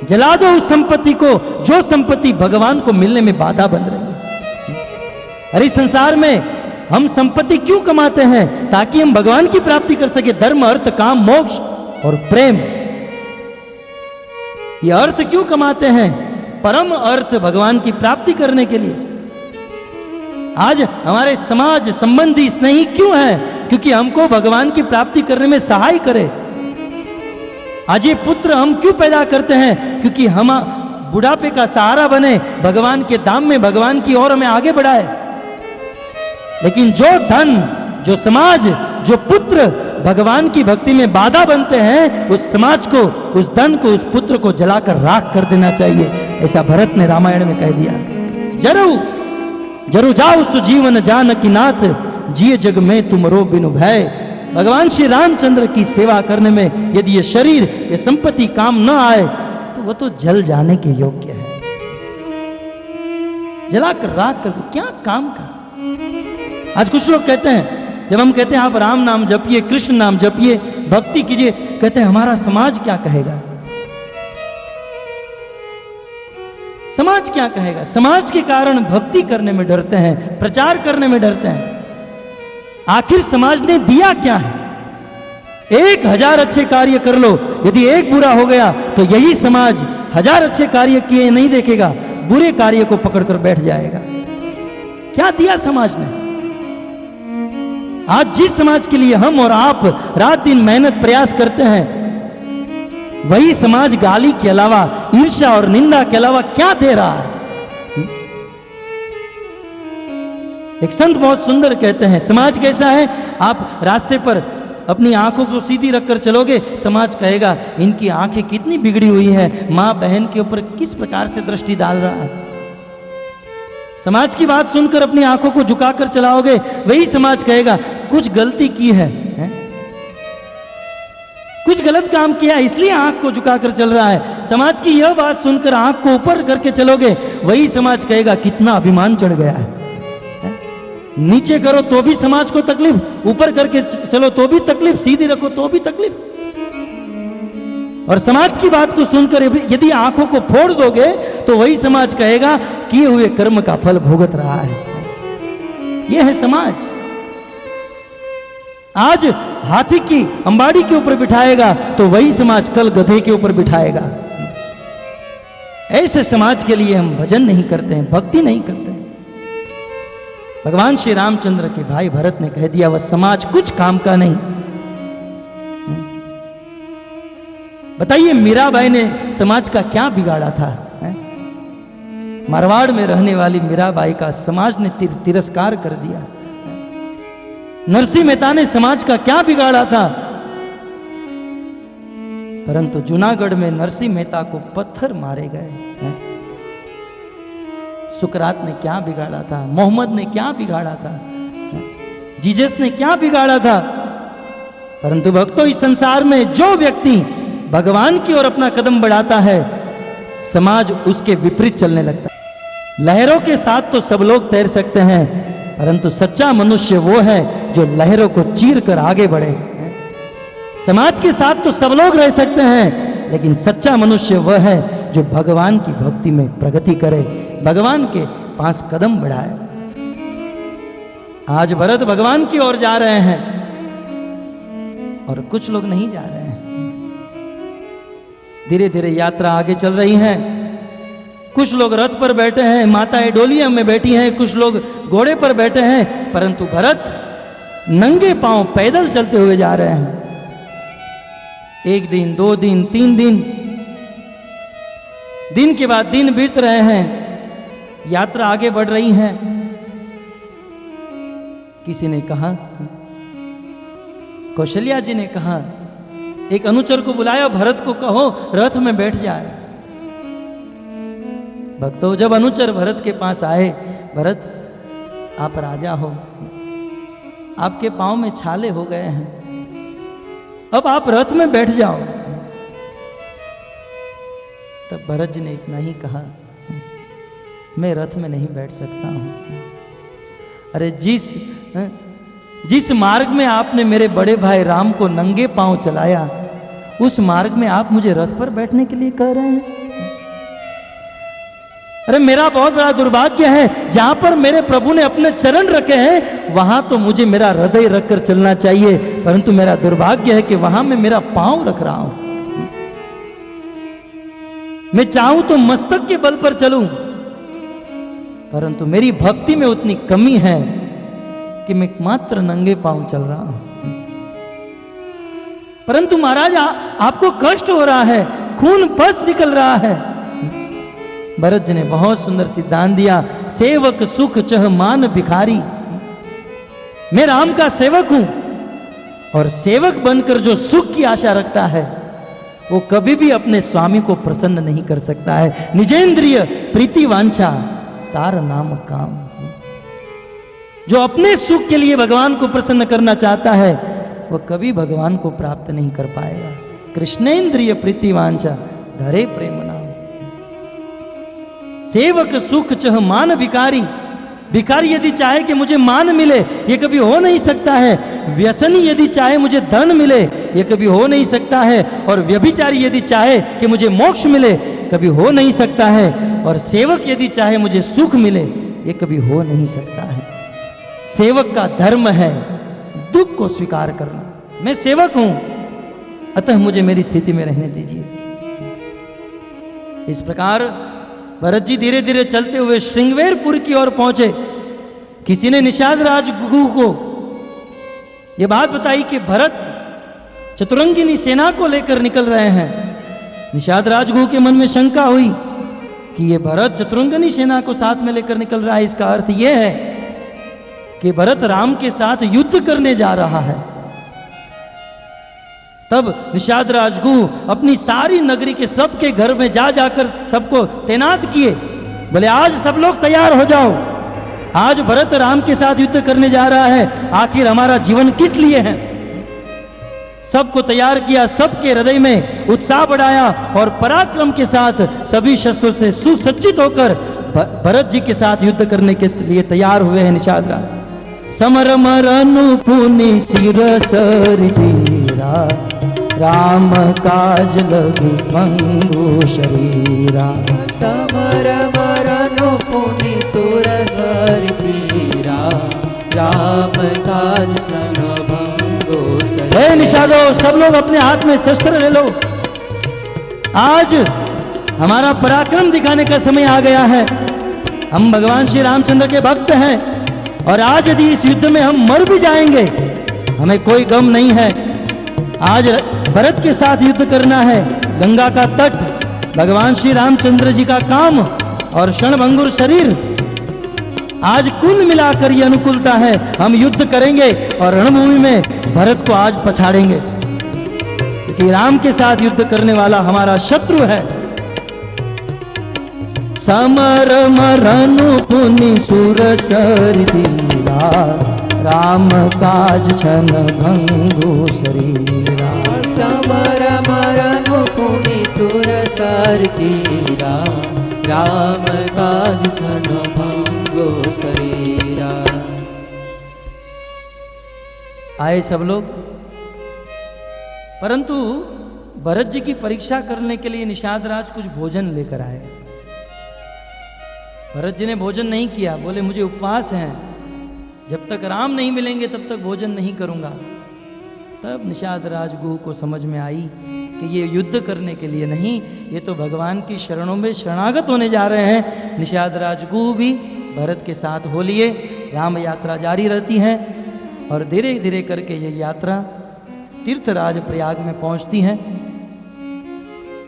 जला दो उस संपत्ति को, जो संपत्ति भगवान को मिलने में बाधा बन रही है। अरे संसार में हम संपत्ति क्यों कमाते हैं? ताकि हम भगवान की प्राप्ति कर सके। धर्म, अर्थ, काम, मोक्ष और प्रेम, ये अर्थ क्यों कमाते हैं? परम अर्थ भगवान की प्राप्ति करने के लिए। आज हमारे समाज संबंधी स्नेही क्यों है? क्योंकि हमको भगवान की प्राप्ति करने में सहाय करे। आज ये पुत्र हम क्यों पैदा करते हैं? क्योंकि हम बुढ़ापे का सहारा बने, भगवान के धाम में, भगवान की ओर हमें आगे बढ़ाए। लेकिन जो धन, जो समाज, जो पुत्र भगवान की भक्ति में बाधा बनते हैं, उस समाज को, उस धन को, उस पुत्र को जलाकर राख कर देना चाहिए। ऐसा भरत ने रामायण में कह दिया। जरु जाओ सुजीवन जानकी नाथ, जिये जग में तुमरो बिनु भय। भगवान श्री रामचंद्र की सेवा करने में यदि ये शरीर, ये संपत्ति काम न आए तो वो तो जल जाने के योग्य है। जलाकर राख कर क्या काम का? आज कुछ लोग कहते हैं, जब हम कहते हैं आप राम नाम जपिए, कृष्ण नाम जपिए, भक्ति कीजिए, कहते हैं हमारा समाज क्या कहेगा? समाज क्या कहेगा? समाज के कारण भक्ति करने में डरते हैं, प्रचार करने में डरते हैं। आखिर समाज ने दिया क्या है? 1000 अच्छे कार्य कर लो, यदि एक बुरा हो गया तो यही समाज 1000 अच्छे कार्य किए नहीं देखेगा, बुरे कार्य को पकड़कर बैठ जाएगा। क्या दिया समाज ने? आज जिस समाज के लिए हम और आप रात दिन मेहनत प्रयास करते हैं, वही समाज गाली के अलावा, ईर्ष्या और निंदा के अलावा क्या दे रहा है? एक संत बहुत सुंदर कहते हैं, समाज कैसा है? आप रास्ते पर अपनी आंखों को सीधी रखकर चलोगे, समाज कहेगा इनकी आंखें कितनी बिगड़ी हुई है, मां बहन के ऊपर किस प्रकार से दृष्टि डाल रहा है। समाज की बात सुनकर अपनी आंखों को झुकाकर चलाओगे, वही समाज कहेगा कुछ गलती की है, कुछ गलत काम किया इसलिए आंख को झुकाकर चल रहा है। समाज की यह बात सुनकर आंख को ऊपर करके चलोगे, वही समाज कहेगा कितना अभिमान चढ़ गया है। नीचे करो तो भी समाज को तकलीफ, ऊपर करके चलो तो भी तकलीफ, सीधी रखो तो भी तकलीफ। और समाज की बात को सुनकर यदि आंखों को फोड़ दोगे तो वही समाज कहेगा किए हुए कर्म का फल भुगत रहा है। यह है समाज। आज हाथी की अंबाड़ी के ऊपर बिठाएगा तो वही समाज कल गधे के ऊपर बिठाएगा। ऐसे समाज के लिए हम भजन नहीं करते हैं, भक्ति नहीं करते हैं। भगवान श्री रामचंद्र के भाई भरत ने कह दिया वह समाज कुछ काम का नहीं। बताइए मीराबाई ने समाज का क्या बिगाड़ा था? मारवाड़ में रहने वाली मीराबाई का समाज ने तिरस्कार कर दिया। नरसिंह मेहता ने समाज का क्या बिगाड़ा था? परंतु जूनागढ़ में नरसिंह मेहता को पत्थर मारे गए। सुकरात ने क्या बिगाड़ा था? मोहम्मद ने क्या बिगाड़ा था? जीसस ने क्या बिगाड़ा था? परंतु भक्तों, इस संसार में जो व्यक्ति भगवान की ओर अपना कदम बढ़ाता है, समाज उसके विपरीत चलने लगता है। लहरों के साथ तो सब लोग तैर सकते हैं, परंतु सच्चा मनुष्य वो है जो लहरों को चीर कर आगे बढ़े। समाज के साथ तो सब लोग रह सकते हैं, लेकिन सच्चा मनुष्य वह है जो भगवान की भक्ति में प्रगति करे, भगवान के पास कदम बढ़ाए। आज भरत भगवान की ओर जा रहे हैं और कुछ लोग नहीं जा रहे हैं। धीरे धीरे यात्रा आगे चल रही है। कुछ लोग रथ पर बैठे हैं, माताएं डोलियों में बैठी हैं, कुछ लोग घोड़े पर बैठे हैं, परंतु भरत नंगे पांव पैदल चलते हुए जा रहे हैं। 1 दिन, 2 दिन, 3 दिन, दिन के बाद दिन बीत रहे हैं, यात्रा आगे बढ़ रही है। किसी ने कहा, कौशल्या जी ने कहा, एक अनुचर को बुलाया, भरत को कहो रथ में बैठ जाए। भक्तों, जब अनुचर भरत के पास आए, भरत आप राजा हो, आपके पांव में छाले हो गए हैं, अब आप रथ में बैठ जाओ। तब भरत जी ने इतना ही कहा, मैं रथ में नहीं बैठ सकता हूं। अरे जिस मार्ग में आपने मेरे बड़े भाई राम को नंगे पांव चलाया, उस मार्ग में आप मुझे रथ पर बैठने के लिए कह रहे हैं? अरे मेरा बहुत बड़ा दुर्भाग्य है, जहां पर मेरे प्रभु ने अपने चरण रखे हैं वहां तो मुझे मेरा हृदय रखकर चलना चाहिए, परंतु मेरा दुर्भाग्य है कि वहां मैं मेरा पांव रख रहा हूं। मैं चाहूं तो मस्तक के बल पर चलूं, परंतु मेरी भक्ति में उतनी कमी है कि मैं मात्र नंगे पांव चल रहा हूं। परंतु महाराज आपको कष्ट हो रहा है, खून पस निकल रहा है। भरत जी ने बहुत सुंदर सिद्धांत दिया, सेवक सुख चह मान भिखारी। मैं राम का सेवक हूं, और सेवक बनकर जो सुख की आशा रखता है वो कभी भी अपने स्वामी को प्रसन्न नहीं कर सकता है। निजेंद्रिय प्रीति वांछा तार नाम काम। जो अपने सुख के लिए भगवान को प्रसन्न करना चाहता है वह कभी भगवान को प्राप्त नहीं कर पाएगा। कृष्णेंद्रिय प्रीति वांछा धरे प्रेम नाम। सेवक सुख चह मान भिखारी। भिखारी यदि चाहे कि मुझे मान मिले, ये कभी हो नहीं सकता है। व्यसनी यदि चाहे मुझे धन मिले, ये कभी हो नहीं सकता है। और व्यभिचारी यदि चाहे कि मुझे मोक्ष मिले, कभी हो नहीं सकता है। और सेवक यदि चाहे मुझे सुख मिले, ये कभी हो नहीं सकता है। सेवक का धर्म है दुख को स्वीकार करना। मैं सेवक हूं, अतः मुझे मेरी स्थिति में रहने दीजिए। इस प्रकार भरत जी धीरे धीरे चलते हुए श्रृंगवेरपुर की ओर पहुंचे। किसी ने निषाद राजगुरु को यह बात बताई कि भरत चतुरंगिनी सेना को लेकर निकल रहे हैं। निषाद राजगुरु के मन में शंका हुई कि यह भरत चतुरंगिनी सेना को साथ में लेकर निकल रहा है, इसका अर्थ यह है कि भरत राम के साथ युद्ध करने जा रहा है। तब निषाद राजगुरु अपनी सारी नगरी के सबके घर में जा जाकर सबको तैनात किए। बोले आज सब लोग तैयार हो जाओ, आज भरत राम के साथ युद्ध करने जा रहा है, आखिर हमारा जीवन किस लिए है। सबको तैयार किया, सबके हृदय में उत्साह बढ़ाया और पराक्रम के साथ सभी शस्त्रों से सुसज्जित होकर भरत जी के साथ युद्ध करने के लिए तैयार हुए हैं निषाद राज। समर मरनु पुनि सिर सरीरा, राम काज लघु भंगु शरीरा। समर मरनु पुनि सुर सरीरा, राम काज सन भंगु शरीरा। हे निषादो, सब लोग अपने हाथ में शस्त्र ले लो। आज हमारा पराक्रम दिखाने का समय आ गया है। हम भगवान श्री रामचंद्र के भक्त हैं और आज यदि इस युद्ध में हम मर भी जाएंगे हमें कोई गम नहीं है। आज भरत के साथ युद्ध करना है। गंगा का तट, भगवान श्री रामचंद्र जी का काम और क्षणभंगुर शरीर, आज कुल मिलाकर ये अनुकूलता है। हम युद्ध करेंगे और रणभूमि में भरत को आज पछाड़ेंगे, क्योंकि राम के साथ युद्ध करने वाला हमारा शत्रु है। समर मरनु पुनि सुर सरीरा, राम काज छन भंगु शरीरा। समर मरनु पुनि सुर सरीरा, राम काज छन भंगु शरीरा। आए सब लोग, परंतु भरत जी की परीक्षा करने के लिए निषाद राज कुछ भोजन लेकर आए। भरत जी ने भोजन नहीं किया, बोले मुझे उपवास है, जब तक राम नहीं मिलेंगे तब तक भोजन नहीं करूंगा। तब निषाद राजगुरु को समझ में आई कि ये युद्ध करने के लिए नहीं, ये तो भगवान की शरणों में शरणागत होने जा रहे हैं। निषाद राजगुरु भी भरत के साथ हो लिए। राम यात्रा जारी रहती है और धीरे धीरे करके ये यात्रा तीर्थराज प्रयाग में पहुंचती है।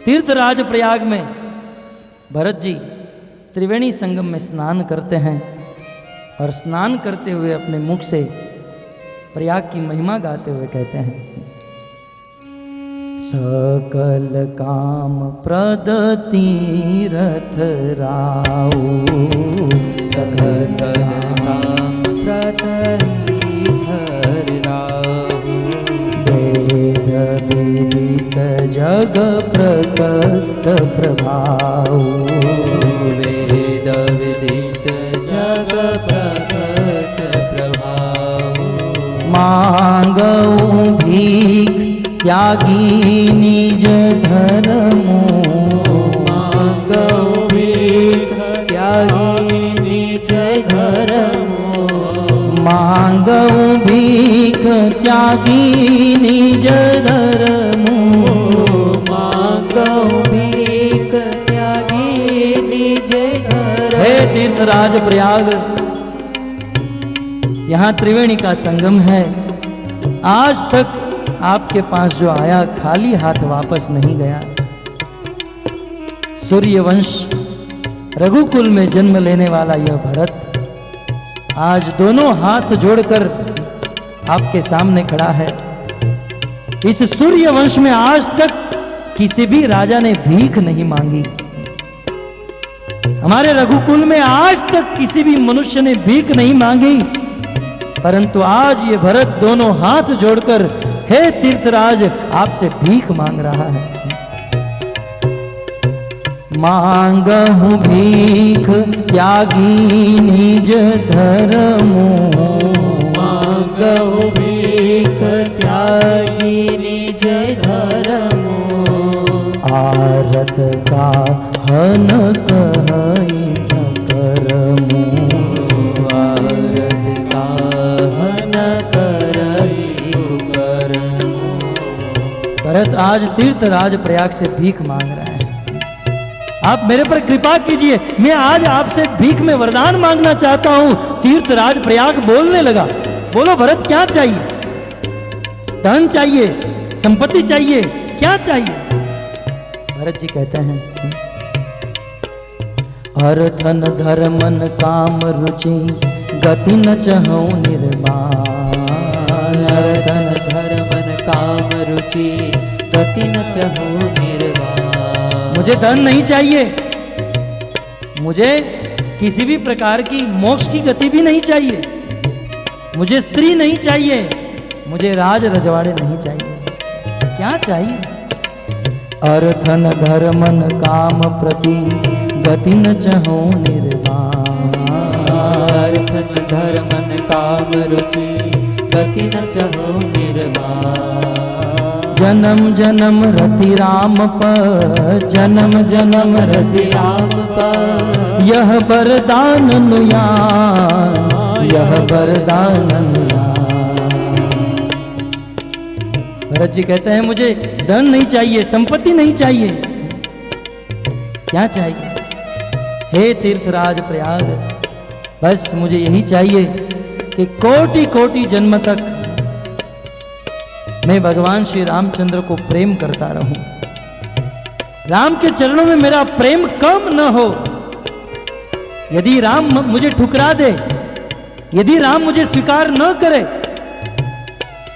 तीर्थराज प्रयाग में भरत जी त्रिवेणी संगम में स्नान करते हैं और स्नान करते हुए अपने मुख से प्रयाग की महिमा गाते हुए कहते हैं, सकल काम प्रद तीरथ राऊ, सकल काम प्रद तीरथ राऊ। वेद विदित जग प्रकट प्रभाऊ, वेद विदित जग प्रकट प्रभाऊ। मांगऊ भीख त्यागी निज धर्मो, मांगऊ भीख त्यागी निज धर्मो मांगऊ भीख त्यागी निज धर्मो मांगऊ भीख त्यागी निज धर्मो। हे तीर्थराज प्रयाग, यहाँ त्रिवेणी का संगम है। आज तक आपके पास जो आया खाली हाथ वापस नहीं गया। सूर्यवंश रघुकुल में जन्म लेने वाला यह भरत आज दोनों हाथ जोड़कर आपके सामने खड़ा है। इस सूर्यवंश में आज तक किसी भी राजा ने भीख नहीं मांगी। हमारे रघुकुल में आज तक किसी भी मनुष्य ने भीख नहीं मांगी, परंतु आज ये भरत दोनों हाथ जोड़कर हे तीर्थराज आपसे भीख मांग रहा है। मांगहु भीख त्यागी निज धर्मो मांगहु भीख त्यागी निज धर्मो आरत का हन कहई करमो आरत का हन करई करमो। भरत आज तीर्थराज प्रयाग से भीख मांग रहा है। आप मेरे पर कृपा कीजिए, मैं आज आपसे भीख में वरदान मांगना चाहता हूं। तीर्थराज प्रयाग बोलने लगा। बोलो भरत, क्या चाहिए? धन चाहिए, संपत्ति चाहिए, क्या चाहिए? भरत जी कहते हैं, अर्थन धर्मन काम रुचि गति न चहु निर्माण। अर्थन धर्मन काम रुचि गति न चहु निर्वाण। मुझे धन नहीं चाहिए, मुझे किसी भी प्रकार की मोक्ष की गति भी नहीं चाहिए, मुझे स्त्री नहीं चाहिए, मुझे राज रजवाड़े नहीं चाहिए। क्या चाहिए? अर्थन धर्मन काम प्रति गति न चहु निर्वाण। अर्थन धर्मन काम रुचि गति न चहु निर्वाण। जन्म जन्म रति राम पर, जन्म जन्म रति राम पर यह वरदान नुयान, यह वरदान नुयान। भरत जी कहते हैं, मुझे धन नहीं चाहिए, संपत्ति नहीं चाहिए, क्या चाहिए? हे तीर्थराज प्रयाग, बस मुझे यही चाहिए कि कोटि कोटि जन्म तक मैं भगवान श्री रामचंद्र को प्रेम करता रहूं। राम के चरणों में मेरा प्रेम कम न हो। यदि राम मुझे ठुकरा दे, यदि राम मुझे स्वीकार न करे,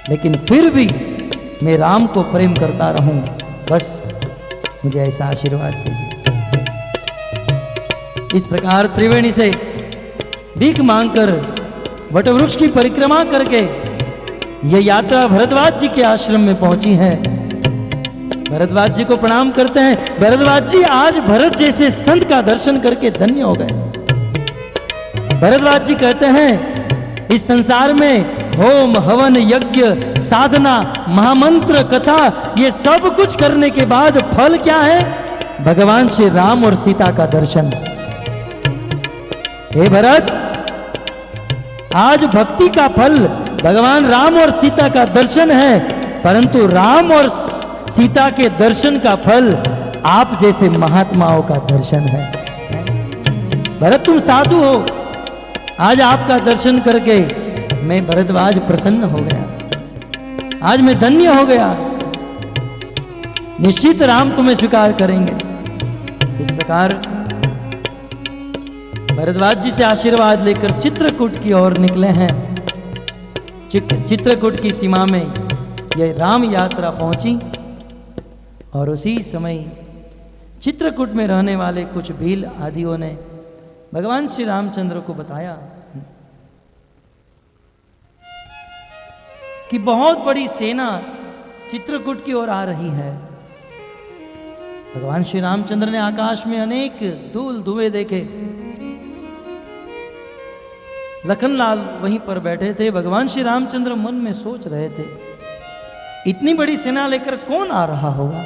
लेकिन फिर भी मैं राम को प्रेम करता रहूं। बस मुझे ऐसा आशीर्वाद दीजिए। इस प्रकार त्रिवेणी से भीख मांगकर वटवृक्ष की परिक्रमा करके यह यात्रा भरद्वाज जी के आश्रम में पहुंची है। भरद्वाज जी को प्रणाम करते हैं। भरद्वाज जी आज भरत जैसे संत का दर्शन करके धन्य हो गए। भरद्वाज जी कहते हैं, इस संसार में होम हवन यज्ञ साधना महामंत्र कथा ये सब कुछ करने के बाद फल क्या है? भगवान श्री राम और सीता का दर्शन। हे भरत, आज भक्ति का फल भगवान राम और सीता का दर्शन है, परंतु राम और सीता के दर्शन का फल आप जैसे महात्माओं का दर्शन है। भरत, तुम साधु हो, आज आपका दर्शन करके मैं भरद्वाज प्रसन्न हो गया। आज मैं धन्य हो गया। निश्चित राम तुम्हें स्वीकार करेंगे। इस प्रकार भरद्वाज जी से आशीर्वाद लेकर चित्रकूट की ओर निकले हैं। चित्रकूट की सीमा में यह राम यात्रा पहुंची और उसी समय चित्रकूट में रहने वाले कुछ भील आदियों ने भगवान श्री रामचंद्र को बताया कि बहुत बड़ी सेना चित्रकूट की ओर आ रही है। भगवान श्री रामचंद्र ने आकाश में अनेक धूल धुएं देखे। लखनलाल वहीं पर बैठे थे। भगवान श्री रामचंद्र मन में सोच रहे थे, इतनी बड़ी सेना लेकर कौन आ रहा होगा?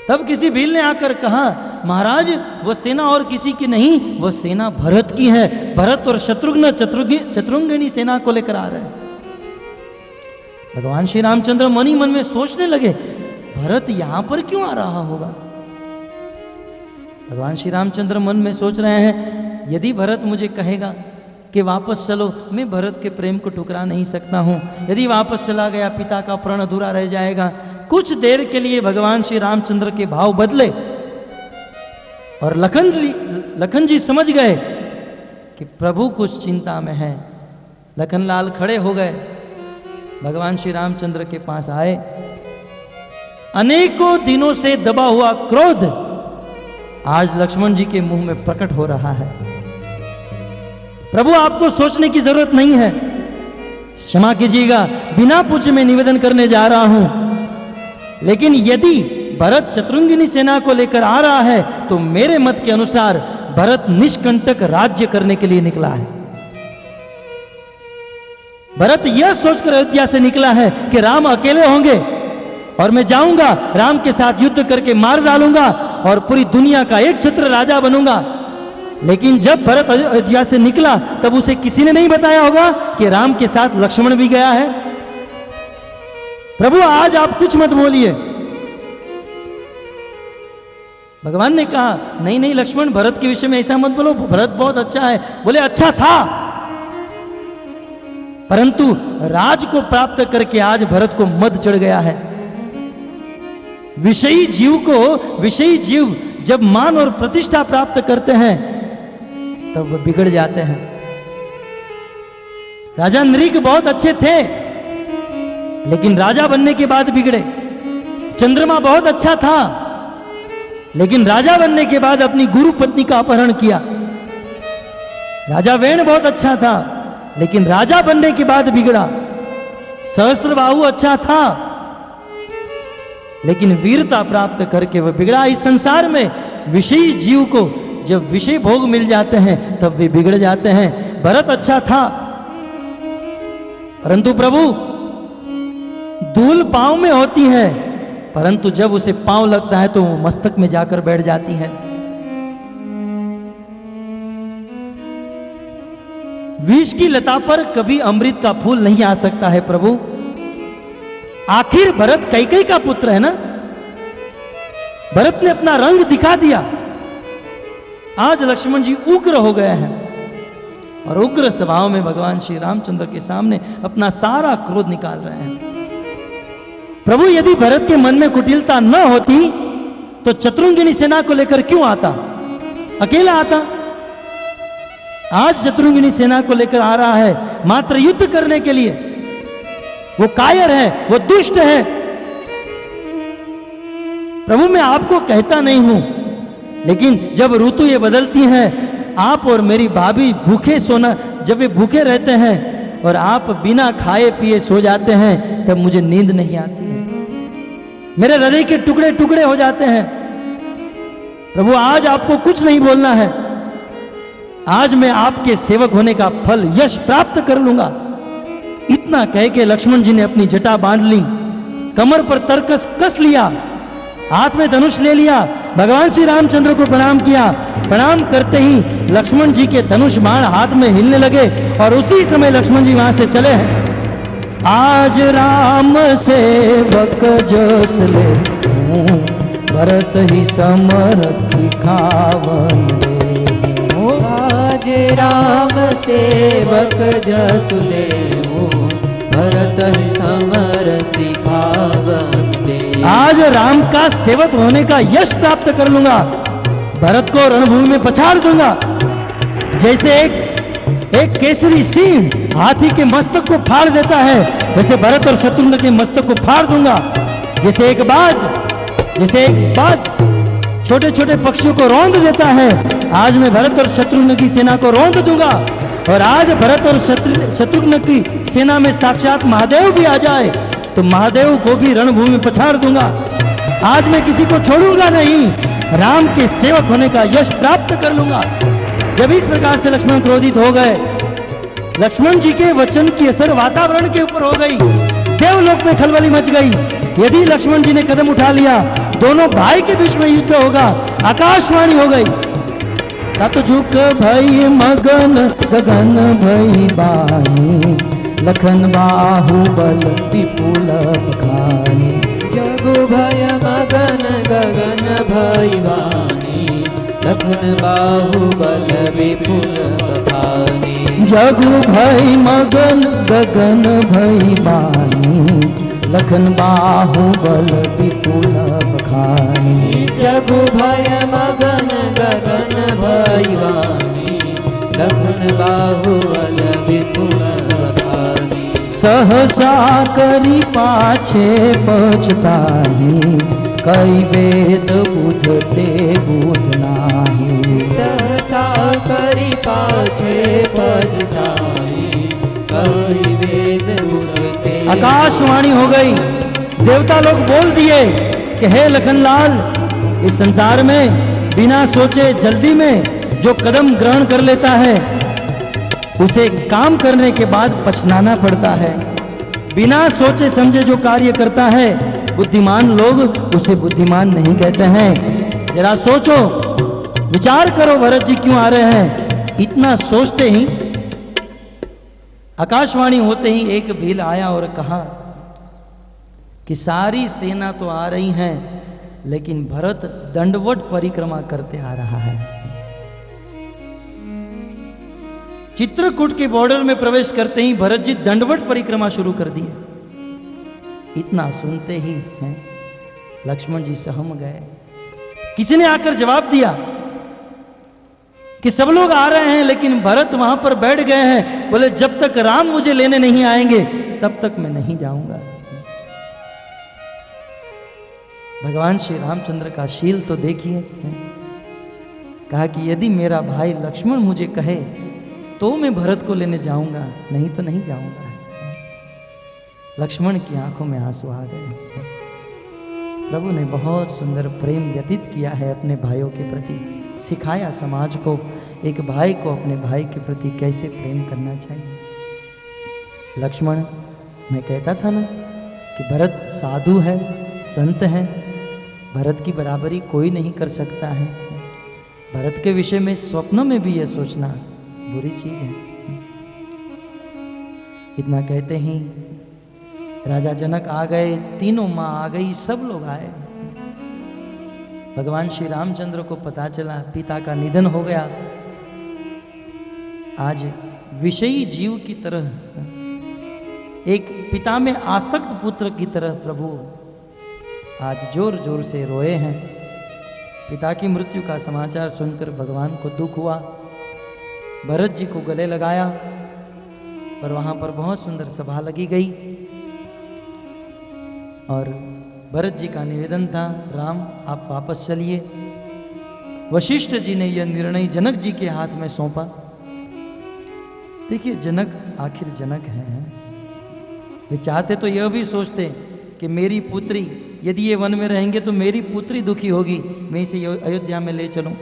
तब किसी भील ने आकर कहा, महाराज वो सेना और किसी की नहीं, वो सेना भरत की है। भरत और शत्रुघ्नी सेना को लेकर आ रहे हैं। भगवान श्री रामचंद्र मन ही मन में सोचने लगे, भरत यहां पर क्यों आ रहा होगा। भगवान श्री रामचंद्र मन में सोच रहे हैं, यदि भरत मुझे कहेगा कि वापस चलो, मैं भरत के प्रेम को ठुकरा नहीं सकता हूं। यदि वापस चला गया पिता का प्रण अधूरा रह जाएगा। कुछ देर के लिए भगवान श्री रामचंद्र के भाव बदले और लखन जी समझ गए कि प्रभु कुछ चिंता में है। लखनलाल खड़े हो गए, भगवान श्री रामचंद्र के पास आए। अनेकों दिनों से दबा हुआ क्रोध आज लक्ष्मण जी के मुंह में प्रकट हो रहा है। प्रभु आपको सोचने की जरूरत नहीं है, क्षमा कीजिएगा, बिना पूछे मैं निवेदन करने जा रहा हूं। लेकिन यदि भरत शत्रुघ्नी सेना को लेकर आ रहा है तो मेरे मत के अनुसार भरत निष्कंटक राज्य करने के लिए निकला है। भरत यह सोचकर अयोध्या से निकला है कि राम अकेले होंगे और मैं जाऊंगा, राम के साथ युद्ध करके मार डालूंगा और पूरी दुनिया का एक छत्र राजा बनूंगा। लेकिन जब भरत अयोध्या से निकला तब उसे किसी ने नहीं बताया होगा कि राम के साथ लक्ष्मण भी गया है। प्रभु आज आप कुछ मत बोलिए। भगवान ने कहा, नहीं नहीं लक्ष्मण, भरत के विषय में ऐसा मत बोलो, भरत बहुत अच्छा है। बोले अच्छा था, परंतु राज को प्राप्त करके आज भरत को मद चढ़ गया है। विषयी जीव जब मान और प्रतिष्ठा प्राप्त करते हैं तब वो बिगड़ जाते हैं। राजा नृग बहुत अच्छे थे लेकिन राजा बनने के बाद बिगड़े। चंद्रमा बहुत अच्छा था लेकिन राजा बनने के बाद अपनी गुरु पत्नी का अपहरण किया। राजा वेण बहुत अच्छा था लेकिन राजा बनने के बाद बिगड़ा। सहस्त्रबाहु अच्छा था लेकिन वीरता प्राप्त करके वह बिगड़ा। इस संसार में विषयी जीव को जब विषय भोग मिल जाते हैं तब वे बिगड़ जाते हैं। भरत अच्छा था परंतु प्रभु धूल पांव में होती है, परंतु जब उसे पांव लगता है तो वो मस्तक में जाकर बैठ जाती है। विष की लता पर कभी अमृत का फूल नहीं आ सकता है प्रभु। आखिर भरत कैकेयी का पुत्र है ना। भरत ने अपना रंग दिखा दिया। आज लक्ष्मण जी उग्र हो गए हैं और उग्र स्वभाव में भगवान श्री रामचंद्र के सामने अपना सारा क्रोध निकाल रहे हैं। प्रभु यदि भरत के मन में कुटिलता न होती तो शत्रुघ्नी सेना को लेकर क्यों आता, अकेला आता। आज शत्रुघ्नी सेना को लेकर आ रहा है मात्र युद्ध करने के लिए। वो कायर है, वो दुष्ट है। प्रभु मैं आपको कहता नहीं हूं, लेकिन जब ऋतु ये बदलती हैं, आप और मेरी भाभी भूखे सोना, जब वे भूखे रहते हैं और आप बिना खाए पिए सो जाते हैं तब मुझे नींद नहीं आती है। मेरे हृदय के टुकड़े टुकड़े हो जाते हैं। प्रभु आज आपको कुछ नहीं बोलना है। आज मैं आपके सेवक होने का फल यश प्राप्त कर लूंगा। इतना कह के लक्ष्मण जी ने अपनी जटा बांध ली, कमर पर तरकस कस लिया, हाथ में धनुष ले लिया, भगवान श्री रामचंद्र को प्रणाम किया। प्रणाम करते ही लक्ष्मण जी के धनुष बाण हाथ में हिलने लगे और उसी समय लक्ष्मण जी वहां से चले हैं। आज राम सेवक जस ले भरत ही समरथ खावन दे। आज राम सेवक जस ले भरत ही समरथ खावन दे। आज राम का सेवक होने का यश प्राप्त कर लूंगा। भरत को रणभूमि में पछाड़ दूंगा। जैसे एक केसरी सिंह हाथी के मस्तक को फाड़ देता है, वैसे भरत और शत्रुघ्न के मस्तक को फाड़ दूंगा। जैसे एक बाज छोटे छोटे पक्षियों को रौंद देता है, आज मैं भरत और शत्रुघ्न की सेना को रौंद दूंगा। और आज भरत और शत्रुघ्न की सेना में साक्षात महादेव भी आ जाए तो महादेव को भी रणभूमि में पछाड़ दूंगा। आज मैं किसी को छोड़ूंगा नहीं, राम के सेवक होने का यश प्राप्त कर लूंगा। जब इस प्रकार से लक्ष्मण क्रोधित हो गए, लक्ष्मण जी के वचन की असर वातावरण के ऊपर हो गई। देवलोक में खलबली मच गई। यदि लक्ष्मण जी ने कदम उठा लिया दोनों भाई के बीच में युद्ध होगा। आकाशवाणी हो गई, तत झुक भई मगन गगन भई बानी, लखन बाहुबल विपुल बखानी। जगु भय मगन गगन भई बानी, लखन बाहुबल विपुल बखानी। जगु भई मगन गगन भई बानी, लखन बाहुबल विपुल बखानी। जगु भय मगन गगन भई बानी, लखन बाहुबल विपुल बखानी। सहसा करी पाछे पछताही, कई वेद बुझते बुझ नाही। सहसा करी पाछे पछताही, कई वेद बुझते। आकाशवाणी हो गई, देवता लोग बोल दिए कि हे लखनलाल, इस संसार में बिना सोचे जल्दी में जो कदम ग्रहण कर लेता है उसे काम करने के बाद पछताना पड़ता है। बिना सोचे समझे जो कार्य करता है बुद्धिमान लोग उसे बुद्धिमान नहीं कहते हैं। जरा सोचो, विचार करो, भरत जी क्यों आ रहे हैं। इतना सोचते ही आकाशवाणी होते ही एक भील आया और कहा कि सारी सेना तो आ रही है, लेकिन भरत दंडवत परिक्रमा करते आ रहा है। चित्रकूट के बॉर्डर में प्रवेश करते ही भरत जी दंडवत परिक्रमा शुरू कर दिए। इतना सुनते ही हैं लक्ष्मण जी सहम गए। किसी ने आकर जवाब दिया कि सब लोग आ रहे हैं, लेकिन भरत वहां पर बैठ गए हैं। बोले जब तक राम मुझे लेने नहीं आएंगे तब तक मैं नहीं जाऊंगा। भगवान श्री रामचंद्र का शील तो देखिए, कहा कि यदि मेरा भाई लक्ष्मण मुझे कहे तो मैं भरत को लेने जाऊंगा, नहीं तो नहीं जाऊंगा। लक्ष्मण की आंखों में आंसू आ गए। प्रभु ने बहुत सुंदर प्रेम व्यतीत किया है अपने भाइयों के प्रति, सिखाया समाज को एक भाई को अपने भाई के प्रति कैसे प्रेम करना चाहिए। लक्ष्मण, मैं कहता था ना कि भरत साधु है, संत है, भरत की बराबरी कोई नहीं कर सकता है। भरत के विषय में स्वप्न में भी यह सोचना बुरी चीज है। इतना कहते ही राजा जनक आ गए, तीनों माँ आ गई, सब लोग आए। भगवान श्री रामचंद्र को पता चला पिता का निधन हो गया। आज विषयी जीव की तरह, एक पिता में आसक्त पुत्र की तरह प्रभु आज जोर जोर से रोए हैं। पिता की मृत्यु का समाचार सुनकर भगवान को दुख हुआ। भरत जी को गले लगाया और वहां पर बहुत सुंदर सभा लगी गई और भरत जी का निवेदन था, राम आप वापस चलिए। वशिष्ठ जी ने यह निर्णय जनक जी के हाथ में सौंपा। देखिए, जनक आखिर जनक हैं। वे चाहते तो यह भी सोचते कि मेरी पुत्री, यदि ये वन में रहेंगे तो मेरी पुत्री दुखी होगी, मैं इसे अयोध्या में ले चलूं।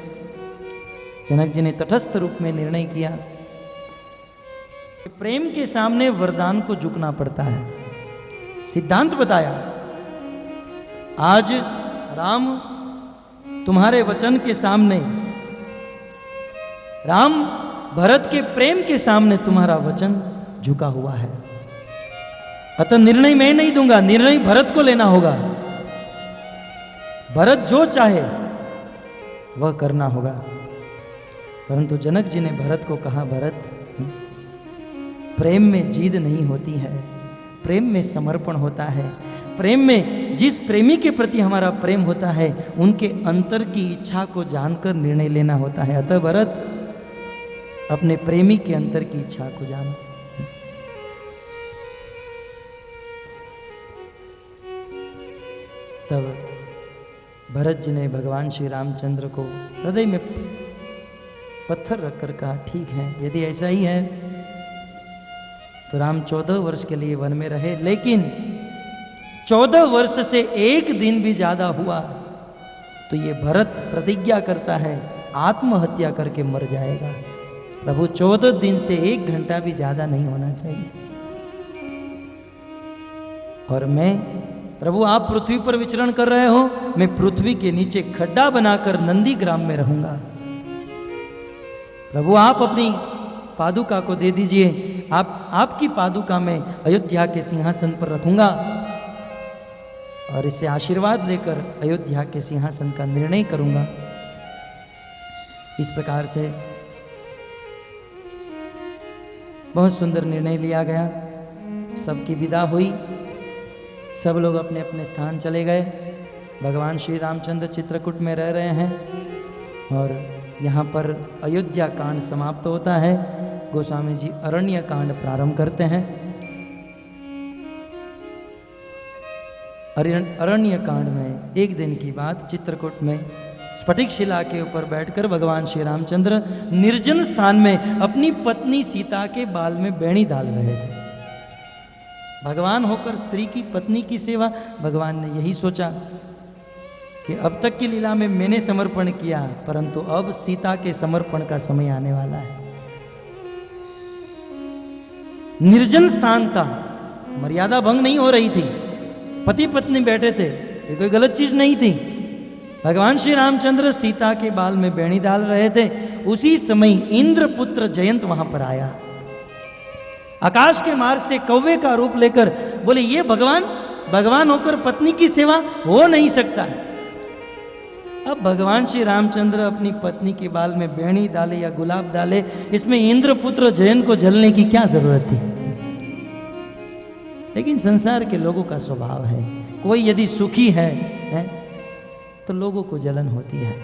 जनक जी ने तटस्थ रूप में निर्णय किया। प्रेम के सामने वरदान को झुकना पड़ता है। सिद्धांत बताया, आज राम तुम्हारे वचन के सामने, राम भरत के प्रेम के सामने तुम्हारा वचन झुका हुआ है। अतः निर्णय मैं नहीं दूंगा, निर्णय भरत को लेना होगा। भरत जो चाहे वह करना होगा। परंतु जनक जी ने भरत को कहा, भरत, प्रेम में जीद नहीं होती है, प्रेम में समर्पण होता है। प्रेम में जिस प्रेमी के प्रति हमारा प्रेम होता है उनके अंतर की इच्छा को जानकर निर्णय लेना होता है। अतः भरत, अपने प्रेमी के अंतर की इच्छा को जानो। तब भरत जी ने भगवान श्री रामचंद्र को हृदय में पत्थर रखकर कहा, ठीक है, यदि ऐसा ही है तो राम 14 वर्ष के लिए वन में रहे, लेकिन 14 वर्ष से एक दिन भी ज्यादा हुआ तो ये भरत प्रतिज्ञा करता है आत्महत्या करके मर जाएगा। प्रभु, 14 दिन से 1 घंटा भी ज्यादा नहीं होना चाहिए। और मैं प्रभु आप पृथ्वी पर विचरण कर रहे हो, मैं पृथ्वी के नीचे खड्डा बनाकर नंदी ग्राम में रहूंगा। प्रभु आप अपनी पादुका को दे दीजिए, आपकी पादुका में अयोध्या के सिंहासन पर रखूंगा और इससे आशीर्वाद लेकर अयोध्या के सिंहासन का निर्णय करूंगा। इस प्रकार से बहुत सुंदर निर्णय लिया गया। सबकी विदा हुई, सब लोग अपने अपने स्थान चले गए। भगवान श्री रामचंद्र चित्रकूट में रह रहे हैं और यहाँ पर अयोध्या कांड समाप्त होता है। गोस्वामी जी अरण्य कांड प्रारंभ करते हैं। अरण्य कांड में एक दिन की बात, चित्रकूट में स्फटिक शिला के ऊपर बैठकर भगवान श्री रामचंद्र निर्जन स्थान में अपनी पत्नी सीता के बाल में बेणी डाल रहे थे। भगवान होकर स्त्री की पत्नी की सेवा, भगवान ने यही सोचा कि अब तक की लीला में मैंने समर्पण किया, परंतु अब सीता के समर्पण का समय आने वाला है। निर्जन स्थान था, मर्यादा भंग नहीं हो रही थी, पति पत्नी बैठे थे, ये कोई गलत चीज नहीं थी। भगवान श्री रामचंद्र सीता के बाल में बेणी डाल रहे थे। उसी समय इंद्रपुत्र जयंत वहां पर आया, आकाश के मार्ग से कौवे का रूप लेकर बोले, ये भगवान होकर पत्नी की सेवा हो नहीं सकता है। अब भगवान श्री रामचंद्र अपनी पत्नी के बाल में बेणी डाले या गुलाब डाले, इसमें इंद्रपुत्र जयंत को जलने की क्या जरूरत थी। लेकिन संसार के लोगों का स्वभाव है, कोई यदि सुखी है तो लोगों को जलन होती है।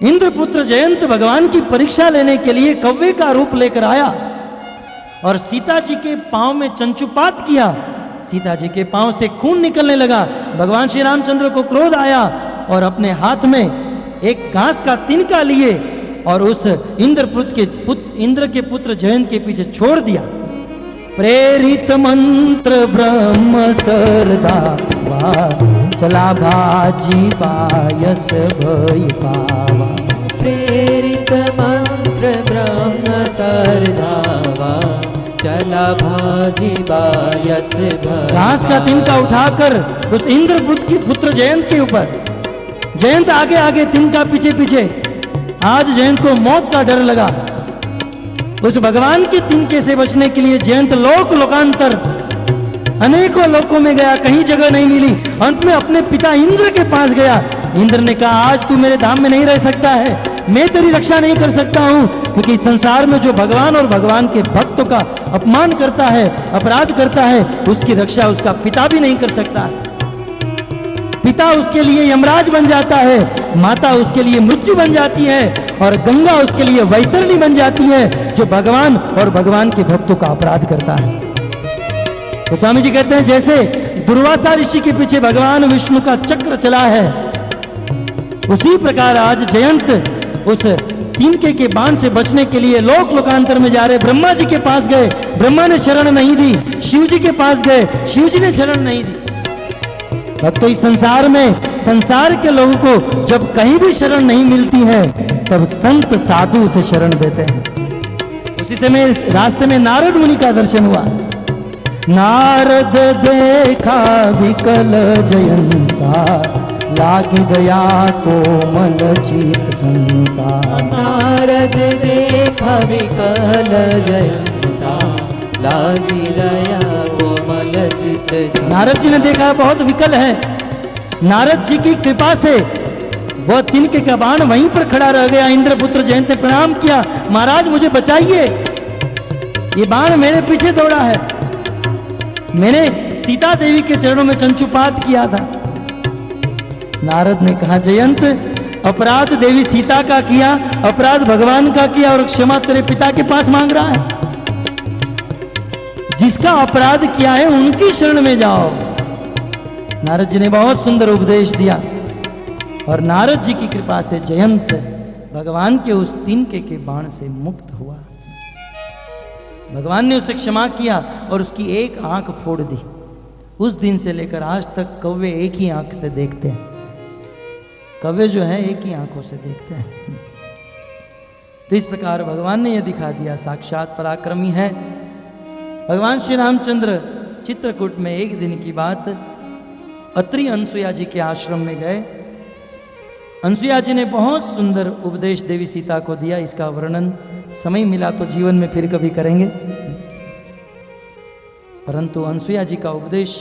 इंद्रपुत्र जयंत भगवान की परीक्षा लेने के लिए कौवे का रूप लेकर आया और सीता जी के पांव में चंचुपात किया। सीता जी के पांव से खून निकलने लगा। भगवान श्री रामचंद्र को क्रोध आया और अपने हाथ में एक घास का तिनका लिए और उस इंद्र के पुत्र जयंत के पीछे छोड़ दिया। प्रेरित मंत्र ब्रह्म सरदा चला भाजी पायस भई पावा। प्रेरित मंत्र ब्रह्म सरदावा चला भाजी पायस भई। घास का तिनका उठाकर उस इंद्र पुत्र जयंत के ऊपर, जयंत आगे आगे तिनका पीछे पीछे। आज जयंत को मौत का डर लगा। उस भगवान के तिनके से बचने के लिए जयंत लोकांतर अनेकों लोकों में गया, कहीं जगह नहीं मिली। अंत में अपने पिता इंद्र के पास गया। इंद्र ने कहा, आज तू मेरे धाम में नहीं रह सकता है, मैं तेरी रक्षा नहीं कर सकता हूं, क्योंकि संसार में जो भगवान और भगवान के भक्तों का अपमान करता है, अपराध करता है, उसकी रक्षा उसका पिता भी नहीं कर सकता। पिता उसके लिए यमराज बन जाता है, माता उसके लिए मृत्यु बन जाती है और गंगा उसके लिए वैतरणी बन जाती है, जो भगवान और भगवान के भक्तों का अपराध करता है। तो स्वामी जी कहते हैं, जैसे दुर्वासा ऋषि के पीछे भगवान विष्णु का चक्र चला है, उसी प्रकार आज जयंत उस तिनके के बाण से बचने के लिए लोकांतर में जा रहे। ब्रह्मा जी के पास गए, ब्रह्मा ने शरण नहीं दी। शिव जी के पास गए, शिव जी ने शरण नहीं दी। तो इस संसार में, संसार के लोगों को जब कहीं भी शरण नहीं मिलती है, तब संत साधु उसे शरण देते हैं। उसी समय रास्ते में नारद मुनि का दर्शन हुआ। नारद देखा विकल जयंता, लागी गया कोमल चित संता। नारद देखा विकल जयंता, लागी गया कोमल चित संता। नारद जी ने देखा बहुत विकल है। नारद जी की कृपा से वह तिनके का बाण वहीं पर खड़ा रह गया। इंद्रपुत्र जयंत ने प्रणाम किया, महाराज मुझे बचाइए, ये बाण मेरे पीछे दौड़ा है, मैंने सीता देवी के चरणों में चंचुपात किया था। नारद ने कहा, जयंत अपराध देवी सीता का किया, अपराध भगवान का किया और क्षमा तेरे पिता के पास मांग रहा है। जिसका अपराध किया है उनकी शरण में जाओ। नारद जी ने बहुत सुंदर उपदेश दिया और नारद जी की कृपा से जयंत भगवान के उस तिनके के बाण से मुक्त हुआ। भगवान ने उसे क्षमा किया और उसकी एक आंख फोड़ दी। उस दिन से लेकर आज तक कौवे एक ही आंख से देखते हैं। कौवे जो है एक ही आंखों से देखते हैं। तो इस प्रकार भगवान ने यह दिखा दिया, साक्षात पराक्रमी है। भगवान श्री रामचंद्र चित्रकूट में एक दिन की बात, अत्रि अनसुया जी के आश्रम में गए। अनसुया जी ने बहुत सुंदर उपदेश देवी सीता को दिया। इसका वर्णन समय मिला तो जीवन में फिर कभी करेंगे। परंतु अनसुया जी का उपदेश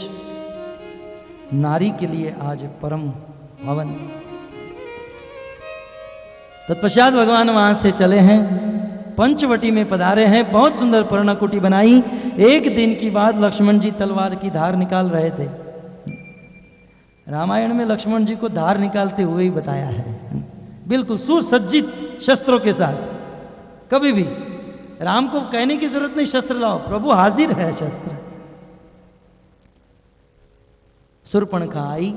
नारी के लिए आज परम पावन। तत्पश्चात भगवान वहां से चले हैं, पंचवटी में पधारे हैं, बहुत सुंदर पर्णकुटी बनाई। एक दिन की बात, लक्ष्मण जी तलवार की धार निकाल रहे थे। रामायण में लक्ष्मण जी को धार निकालते हुए ही बताया है, बिल्कुल सुसज्जित शस्त्रों के साथ। कभी भी राम को कहने की जरूरत नहीं, शस्त्र लाओ, प्रभु हाजिर है शस्त्र। शूर्पणखा आई,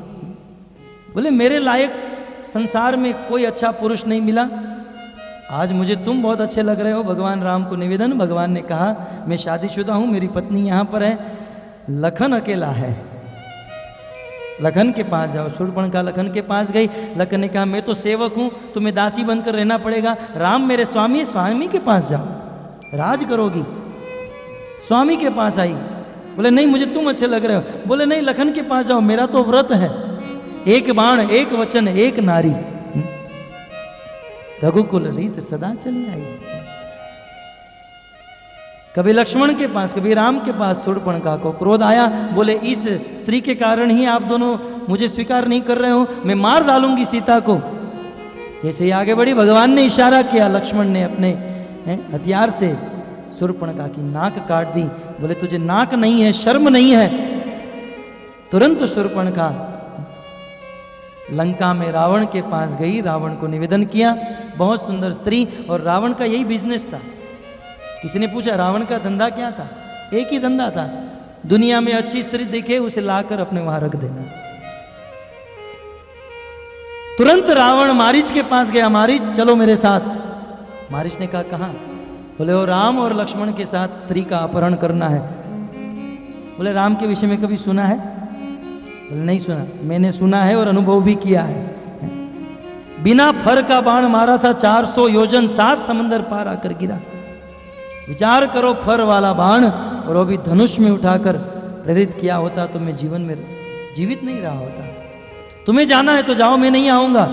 बोले मेरे लायक संसार में कोई अच्छा पुरुष नहीं मिला, आज मुझे तुम बहुत अच्छे लग रहे हो। भगवान राम को निवेदन, भगवान ने कहा मैं शादीशुदा हूं, मेरी पत्नी यहां पर है, लखन अकेला है, लखन के पास जाओ। शूर्पणखा लखन के पास गई। लखन ने कहा मैं तो सेवक हूं, तुम्हें दासी बनकर रहना पड़ेगा। राम मेरे स्वामी है, स्वामी के पास जाओ, राज करोगी। स्वामी के पास आई, बोले नहीं मुझे तुम अच्छे लग रहे हो। बोले नहीं लखन के पास जाओ, मेरा तो व्रत है, एक बाण एक वचन एक नारी, रघुकुल रीत सदा चली आई। कभी लक्ष्मण के पास, कभी राम के पास। शूर्पणखा को क्रोध आया, बोले इस स्त्री के कारण ही आप दोनों मुझे स्वीकार नहीं कर रहे हो, मैं मार डालूंगी सीता को। जैसे ही आगे बढ़ी, भगवान ने इशारा किया, लक्ष्मण ने अपने हथियार से शूर्पणखा की नाक काट दी। बोले तुझे नाक नहीं है, शर्म नहीं है। तुरंत शूर्पणखा लंका में रावण के पास गई, रावण को निवेदन किया, बहुत सुंदर स्त्री, और रावण का यही बिजनेस था। किसी ने पूछा रावण का धंधा क्या था? एक ही धंधा था, दुनिया में अच्छी स्त्री दिखे उसे लाकर अपने वहां रख देना। तुरंत रावण मारीच के पास गया, मारीच चलो मेरे साथ। मारीच ने कहा कहां? बोले वो राम और लक्ष्मण के साथ स्त्री का अपहरण करना है। बोले राम के विषय में कभी सुना है? बोले नहीं सुना। मैंने सुना है और अनुभव भी किया है, बिना फर का बाण मारा था, 400 योजन 7 समंदर पार आकर गिरा। विचार करो, फर वाला बाण, और वो भी धनुष में उठाकर प्रेरित किया होता तो मैं जीवन में जीवित नहीं रहा होता। तुम्हें जाना है तो जाओ, मैं नहीं आऊंगा।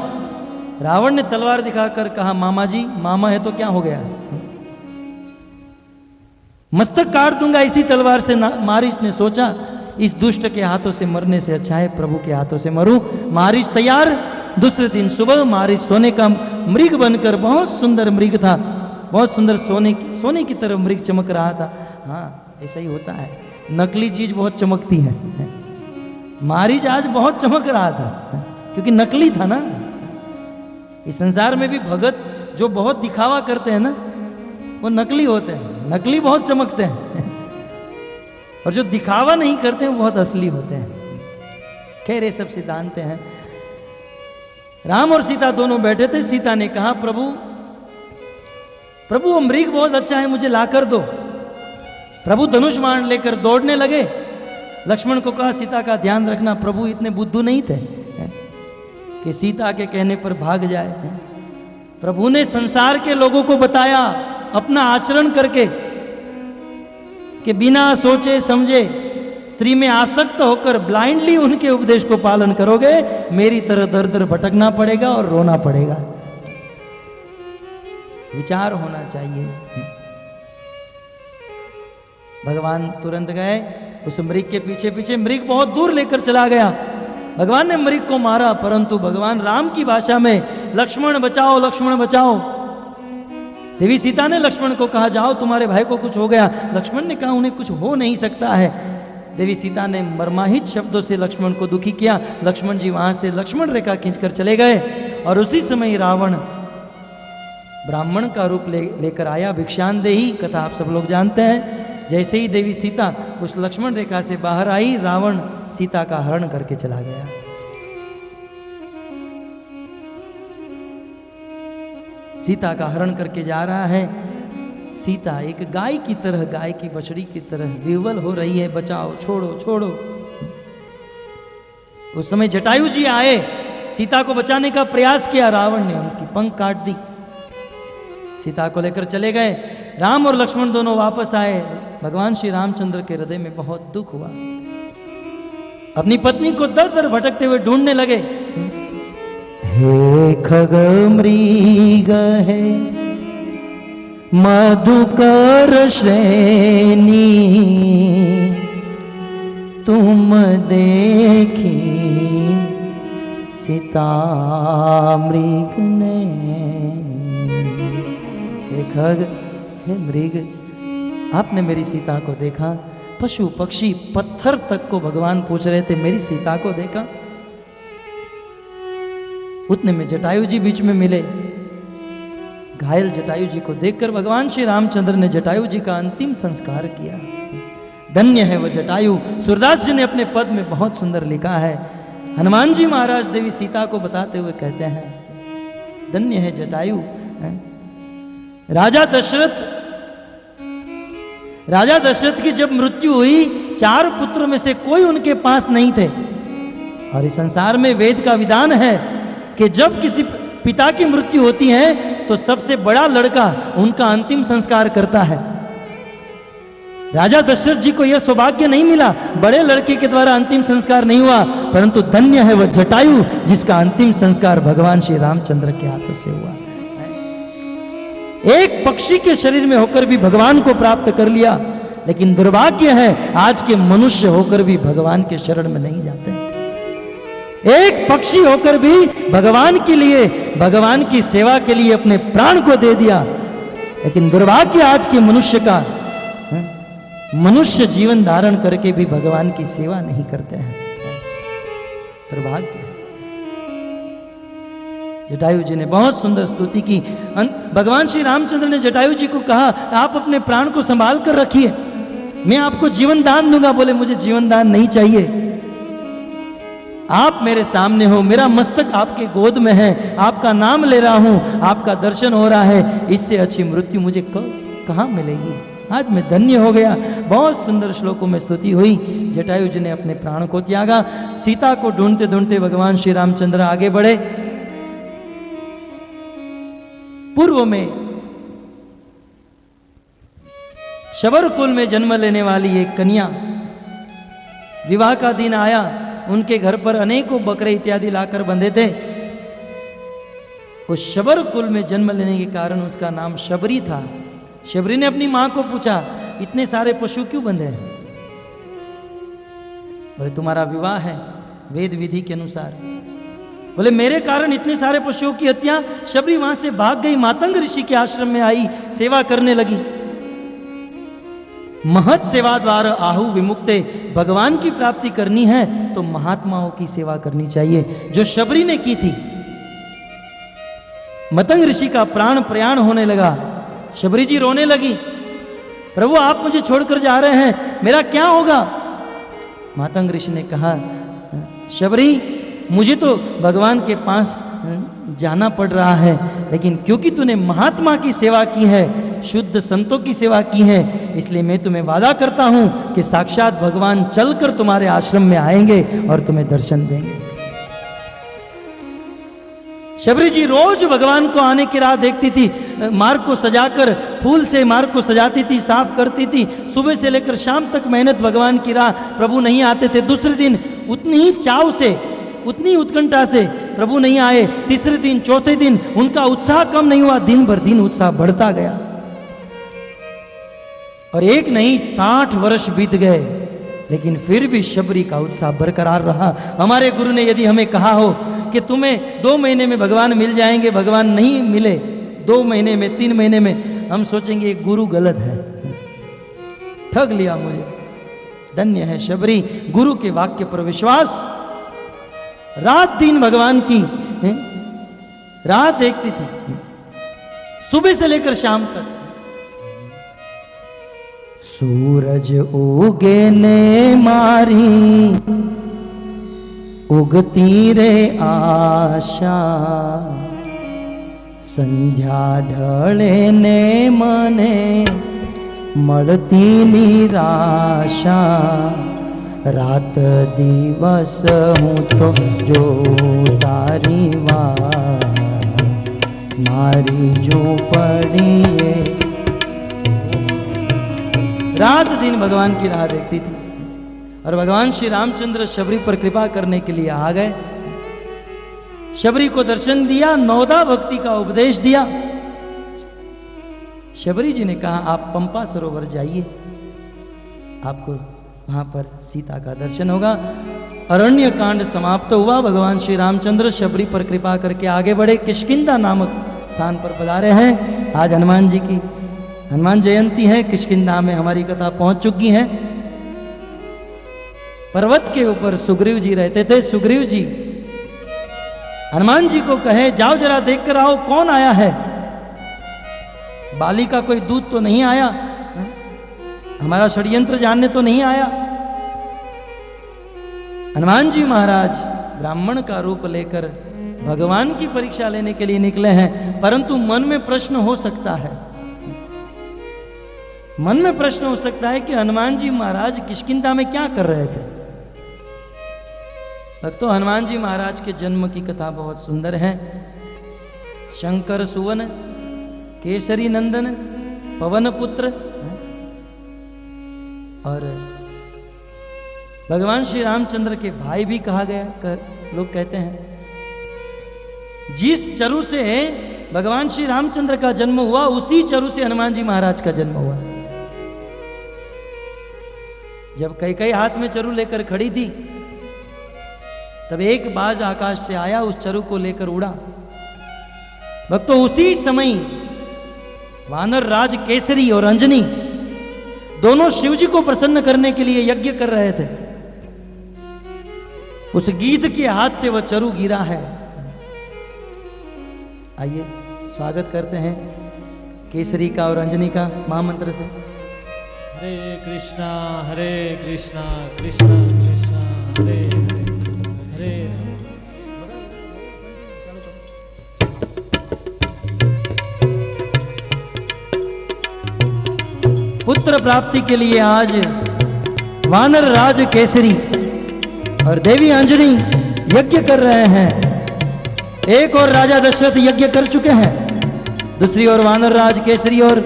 रावण ने तलवार दिखाकर कहा मामा जी, मामा है तो क्या हो गया, मस्तक काट दूंगा इसी तलवार से। मारीच ने सोचा इस दुष्ट के हाथों से मरने से अच्छा है प्रभु के हाथों से मरूं। मारीच तैयार। दूसरे दिन सुबह मारीच सोने का मृग बनकर, बहुत सुंदर मृग था, बहुत सुंदर सोने की तरह मृग चमक रहा था। हाँ ऐसा ही होता है, नकली चीज बहुत चमकती है। मारीच आज बहुत चमक रहा था क्योंकि नकली था ना। इस संसार में भी भगत जो बहुत दिखावा करते हैं ना, वो नकली होते हैं, नकली बहुत चमकते हैं, और जो दिखावा नहीं करते हैं वो बहुत असली होते हैं। खैर ये सब सिद्धांत हैं। राम और सीता दोनों बैठे थे। सीता ने कहा प्रभु प्रभु वो मृग बहुत अच्छा है, मुझे ला कर दो। प्रभु धनुष बाण लेकर दौड़ने लगे। लक्ष्मण को कहा सीता का ध्यान रखना। प्रभु इतने बुद्धू नहीं थे कि सीता के कहने पर भाग जाए। प्रभु ने संसार के लोगों को बताया अपना आचरण करके कि बिना सोचे समझे स्त्री में आसक्त होकर ब्लाइंडली उनके उपदेश को पालन करोगे, मेरी तरह दर दर भटकना पड़ेगा और रोना पड़ेगा। विचार होना चाहिए। भगवान तुरंत गए उस मृग के पीछे पीछे। मृग बहुत दूर लेकर चला गया। भगवान ने मृग को मारा, परंतु भगवान राम की भाषा में लक्ष्मण बचाओ, लक्ष्मण बचाओ। देवी सीता ने लक्ष्मण को कहा जाओ तुम्हारे भाई को कुछ हो गया। लक्ष्मण ने कहा उन्हें कुछ हो नहीं सकता है। देवी सीता ने मर्माहित शब्दों से लक्ष्मण को दुखी किया। लक्ष्मण जी वहां से लक्ष्मण रेखा खींचकर चले गए, और उसी समय रावण ब्राह्मण का रूप लेकर आया। भिक्षांदेही कथा आप सब लोग जानते हैं। जैसे ही देवी सीता उस लक्ष्मण रेखा से बाहर आई, रावण सीता का हरण करके चला गया। सीता का हरण करके जा रहा है। सीता एक गाय की तरह, गाय की बछड़ी की तरह विह्वल हो रही है, बचाओ, छोड़ो छोड़ो। उस समय जटायु जी आए, सीता को बचाने का प्रयास किया। रावण ने उनकी पंख काट दी। सीता को लेकर चले गए। राम और लक्ष्मण दोनों वापस आए। भगवान श्री रामचंद्र के हृदय में बहुत दुख हुआ। अपनी पत्नी को दर दर भटकते हुए ढूंढने लगे। हे खगमृग है मधुकर श्रेणी, तुम देखी सीता मृग ने। हे खग, हे मृग, आपने मेरी सीता को देखा? पशु पक्षी पत्थर तक को भगवान पूछ रहे थे, मेरी सीता को देखा? उतने में जटायु जी बीच में मिले। घायल जटायु जी को देखकर भगवान श्री रामचंद्र ने जटायु जी का अंतिम संस्कार किया। धन्य है वो जटायु। सूरदास जी ने अपने पद में बहुत सुंदर लिखा है। हनुमान जी महाराज देवी सीता को बताते हुए कहते हैं, धन्य है जटायु। राजा दशरथ की जब मृत्यु हुई, 4 पुत्रों में से कोई उनके पास नहीं थे। और इस संसार में वेद का विधान है कि जब किसी पिता की मृत्यु होती है तो सबसे बड़ा लड़का उनका अंतिम संस्कार करता है। राजा दशरथ जी को यह सौभाग्य नहीं मिला, बड़े लड़के के द्वारा अंतिम संस्कार नहीं हुआ, परंतु धन्य है वह जटायु जिसका अंतिम संस्कार भगवान श्री रामचंद्र के हाथों से हुआ। एक पक्षी के शरीर में होकर भी भगवान को प्राप्त कर लिया, लेकिन दुर्भाग्य है आज के मनुष्य होकर भी भगवान के शरण में नहीं जाते। एक पक्षी होकर भी भगवान के लिए, भगवान की सेवा के लिए अपने प्राण को दे दिया, लेकिन दुर्भाग्य आज के मनुष्य का, मनुष्य जीवन धारण करके भी भगवान की सेवा नहीं करते हैं। दुर्भाग्य। जटायु जी ने बहुत सुंदर स्तुति की। भगवान श्री रामचंद्र ने जटायु जी को कहा, आप अपने प्राण को संभाल कर रखिए, मैं आपको जीवन दान दूंगा। बोले, मुझे जीवन दान नहीं चाहिए, आप मेरे सामने हो, मेरा मस्तक आपके गोद में है, आपका नाम ले रहा हूं, आपका दर्शन हो रहा है, इससे अच्छी मृत्यु मुझे कहां मिलेगी। आज मैं धन्य हो गया। बहुत सुंदर श्लोकों में स्तुति हुई। जटायु जी ने अपने प्राण को त्यागा। सीता को ढूंढते ढूंढते भगवान श्री रामचंद्र आगे बढ़े। पूर्व में शबर कुल में जन्म लेने वाली एक कन्या, विवाह का दिन आया, उनके घर पर अनेकों बकरे इत्यादि लाकर बंधे थे। उस शबर कुल में जन्म लेने के कारण उसका नाम शबरी था। शबरी ने अपनी मां को पूछा, इतने सारे पशु क्यों बंधे हैं? बोले, तुम्हारा विवाह है वेद विधि के अनुसार। बोले, मेरे कारण इतने सारे पशुओं की हत्या? शबरी वहां से भाग गई, मातंग ऋषि के आश्रम में आई, सेवा करने लगी। महत सेवा द्वारा आहु विमुक्ते, भगवान की प्राप्ति करनी है तो महात्माओं की सेवा करनी चाहिए, जो शबरी ने की थी। मतंग ऋषि का प्राण प्रयाण होने लगा। शबरी जी रोने लगी, प्रभु आप मुझे छोड़कर जा रहे हैं, मेरा क्या होगा? मातंग ऋषि ने कहा, शबरी मुझे तो भगवान के पास जाना पड़ रहा है, लेकिन क्योंकि तूने महात्मा की सेवा की है, शुद्ध संतों की सेवा की है, इसलिए मैं तुम्हें वादा करता हूं कि साक्षात भगवान चलकर तुम्हारे आश्रम में आएंगे और तुम्हें दर्शन देंगे। शबरी जी रोज भगवान को आने की राह देखती थी। मार्ग को सजाकर, फूल से मार्ग को सजाती थी, साफ करती थी। सुबह से लेकर शाम तक मेहनत भगवान की राह। प्रभु नहीं आते थे। दूसरे दिन उतनी ही चाव से, उतनी उत्कंठा से प्रभु नहीं आए। तीसरे दिन, चौथे दिन उनका उत्साह कम नहीं हुआ, दिन भर दिन उत्साह बढ़ता गया। और एक नहीं 60 वर्ष बीत गए, लेकिन फिर भी शबरी का उत्साह बरकरार रहा। हमारे गुरु ने यदि हमें कहा हो कि तुम्हें 2 महीने में भगवान मिल जाएंगे, भगवान नहीं मिले 2 महीने में, 3 महीने में, हम सोचेंगे ये गुरु गलत है, ठग लिया मुझे। धन्य है शबरी, गुरु के वाक्य पर विश्वास। रात दिन भगवान की राह देखती थी, सुबह से लेकर शाम तक। सूरज उगे ने मारी उगती रे आशा, संध्या ढळे ने मने मळती निराशा। रात दिवस हूँ तो जो तारी वाट, मारी जो पड़िए। रात दिन भगवान की राह देखती थी। और भगवान श्री रामचंद्र शबरी पर कृपा करने के लिए आ गए। शबरी को दर्शन दिया, नौदा भक्ति का उपदेश दिया। शबरी जी ने कहा आप पंपा सरोवर जाइए, आपको वहां पर सीता का दर्शन होगा। अरण्य कांड समाप्त हुआ। भगवान श्री रामचंद्र शबरी पर कृपा करके आगे बढ़े, किष्किंधा नामक स्थान पर पधारे हैं। आज हनुमान जी की हनुमान जयंती है। किष्किंधा में हमारी कथा पहुंच चुकी है। पर्वत के ऊपर सुग्रीव जी रहते थे। सुग्रीव जी हनुमान जी को कहे जाओ जरा देख कर आओ कौन आया है। बाली का कोई दूत तो नहीं आया, हमारा षड्यंत्र जानने तो नहीं आया। हनुमान जी महाराज ब्राह्मण का रूप लेकर भगवान की परीक्षा लेने के लिए निकले हैं। परंतु मन में प्रश्न हो सकता है, मन में प्रश्न हो सकता है कि हनुमान जी महाराज किष्किंधा में क्या कर रहे थे। भक्तों, हनुमान जी महाराज के जन्म की कथा बहुत सुंदर है। शंकर सुवन, केसरी नंदन, पवन पुत्र, और भगवान श्री रामचंद्र के भाई भी कहा गया। लोग कहते हैं जिस चरु से भगवान श्री रामचंद्र का जन्म हुआ उसी चरु से हनुमान जी महाराज का जन्म हुआ। जब कई हाथ में चरु लेकर खड़ी थी तब एक बाज आकाश से आया, उस चरु को लेकर उड़ा। भक्तों, उसी समय वानर राज केसरी और अंजनी दोनों शिवजी को प्रसन्न करने के लिए यज्ञ कर रहे थे। उस गीध के हाथ से वह चरु गिरा है। आइए स्वागत करते हैं केसरी का और अंजनी का महामंत्र से। हरे कृष्णा कृष्णा कृष्णा हरे हरे। पुत्र प्राप्ति के लिए आज वानर राज केसरी और देवी अंजनी यज्ञ कर रहे हैं। एक और राजा दशरथ यज्ञ कर चुके हैं, दूसरी ओर वानर राज केसरी और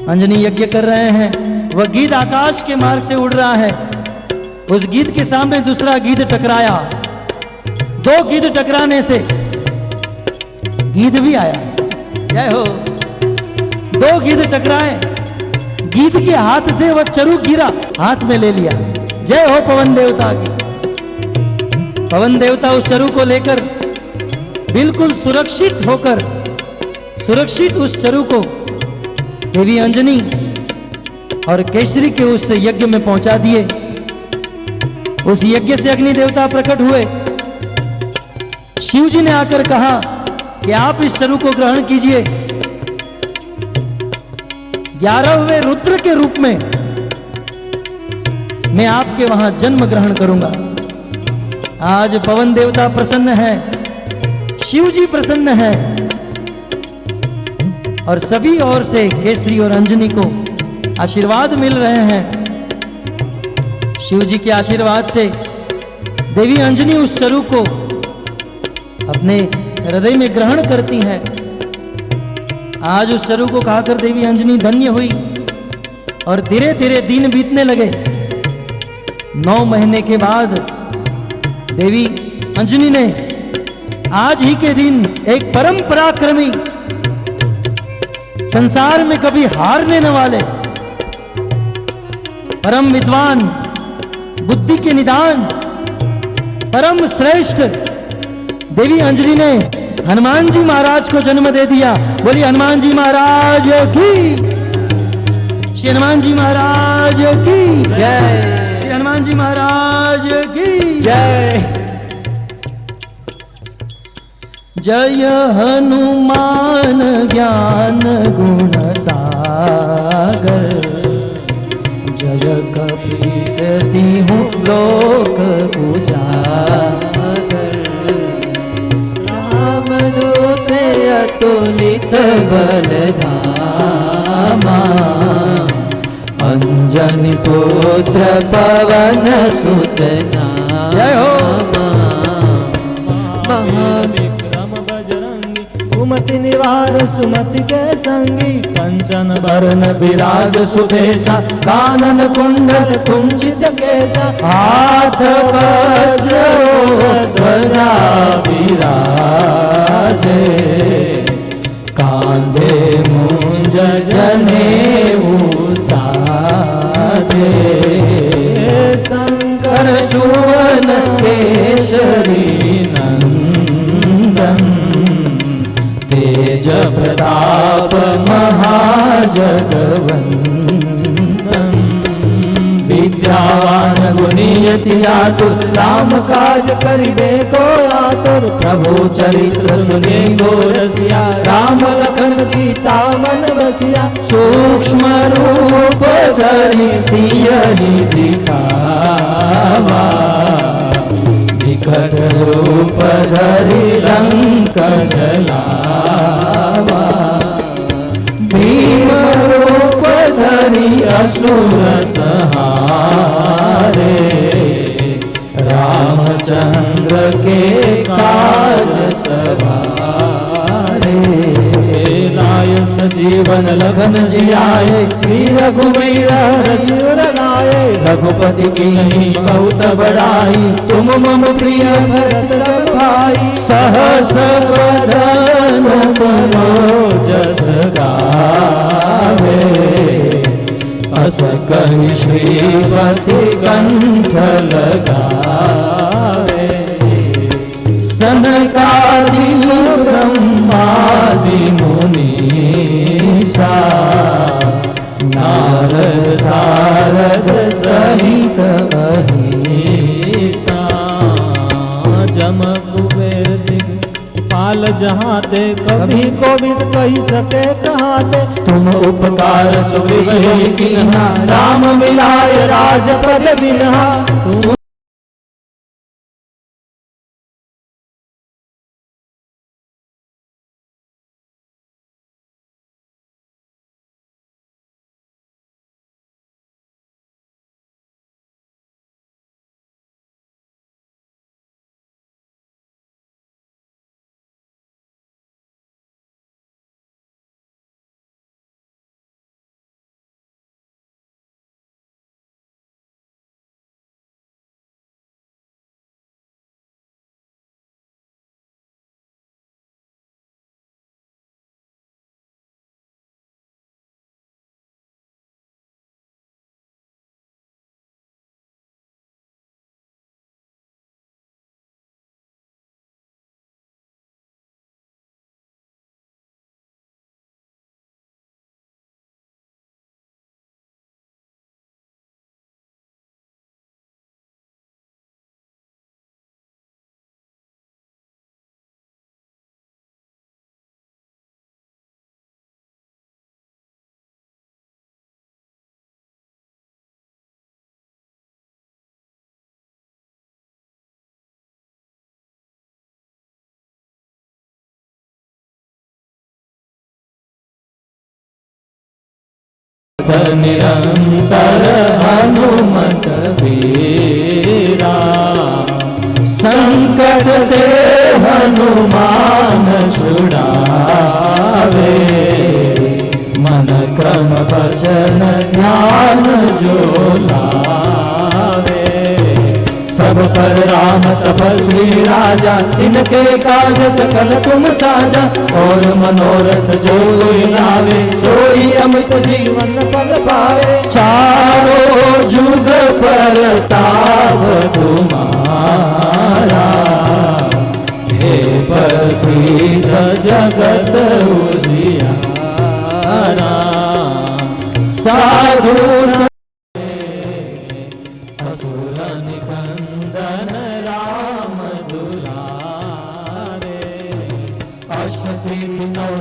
अंजनी यज्ञ कर रहे हैं। वह गीध आकाश के मार्ग से उड़ रहा है। उस गीध के सामने दूसरा गीध टकराया। दो गीध टकराने से गीध भी आया। जय हो। दो गीध टकराए, गीध के हाथ से वह चरु गिरा, हाथ में ले लिया। जय हो पवन देवता की। पवन देवता उस चरु को लेकर बिल्कुल सुरक्षित होकर सुरक्षित उस चरु को देवी अंजनी और केसरी के उस यज्ञ में पहुंचा दिए। उस यज्ञ से अग्नि देवता प्रकट हुए। शिव जी ने आकर कहा कि आप इस चरु को ग्रहण कीजिए। 11वें रुद्र के रूप में मैं आपके वहां जन्म ग्रहण करूंगा। आज पवन देवता प्रसन्न है, शिव जी प्रसन्न है और सभी ओर से केसरी और अंजनी को आशीर्वाद मिल रहे हैं। शिव जी के आशीर्वाद से देवी अंजनी उस चरु को अपने हृदय में ग्रहण करती हैं। आज उस चरु को खाकर देवी अंजनी धन्य हुई और धीरे धीरे दिन बीतने लगे। 9 महीने के बाद देवी अंजनी ने आज ही के दिन एक परम पराक्रमी, संसार में कभी हारने न वाले, परम विद्वान, बुद्धि के निदान, परम श्रेष्ठ देवी अंजनी ने हनुमान जी महाराज को जन्म दे दिया। बोलिए हनुमान जी महाराज की, श्री हनुमान जी महाराज की जय, श्री हनुमान जी महाराज की जय। जय हनुमान ज्ञान गुण सागर, जय कपीस तिहु लोक उजागर। रामदूत अतुलित बल धामा, अंजनी पुत्र पवन सुत नामा। जय हो। विक्रम बजरंगी कुमति निवार सुमति के संगी, कंचन बरन विराज सुबेसा, कानन कुंडल कुंचित केसा, हाथ वज्र ध्वजा विराजे, कांधे मुंज जनेऊ साजे, शंकर सुवन केसरी नंदन, तेज प्रताप महाजगवंदन, विद्यावान गुणियति चातुर, राम काज करिबे को आतुर, प्रभु चरित्र सुने को रसिया, राम लखन सीता मन बसिया, सूक्ष्म रूप धरि सियहि दिखावा, विकट रूप धरि लंक जलावा, भीम रूप धरि असुर संहारे, रामचंद्र के काज सवारे, लाय सजीवन लखन जियाए, श्री रघुवीर रसूल लाए, रघुपति कीन्ही बहुत बड़ाई, तुम मम प्रिय भरत सब भाई, सहस बदन तुमरो जस गावे, अस कहि श्रीपति कंठ लगावे, सनकादि ब्रह्मादि मुनीसा, नारद सारद सहित अहिसा, जम कुबेर पाल जहाँ ते, कभी कोविद कही सके कहाँ ते, तुम उपकार सुविधि कीन्हा, राम मिलाय राजपद बिन्हा, निरंतर हनुमत वीरा, संकट से हनुमान छुड़ावे, मन क्रम वचन ध्यान जो लावे, सब पर राम तपस्वी राजा, तिनके काज सकल तुम साजा, और मनोरथ जो कोई लावे, सोई अमित जीवन पद पाए, चारों जुग पर ताव तुम्हारा, हे प्रसिद्ध जगत उजियारा, साधु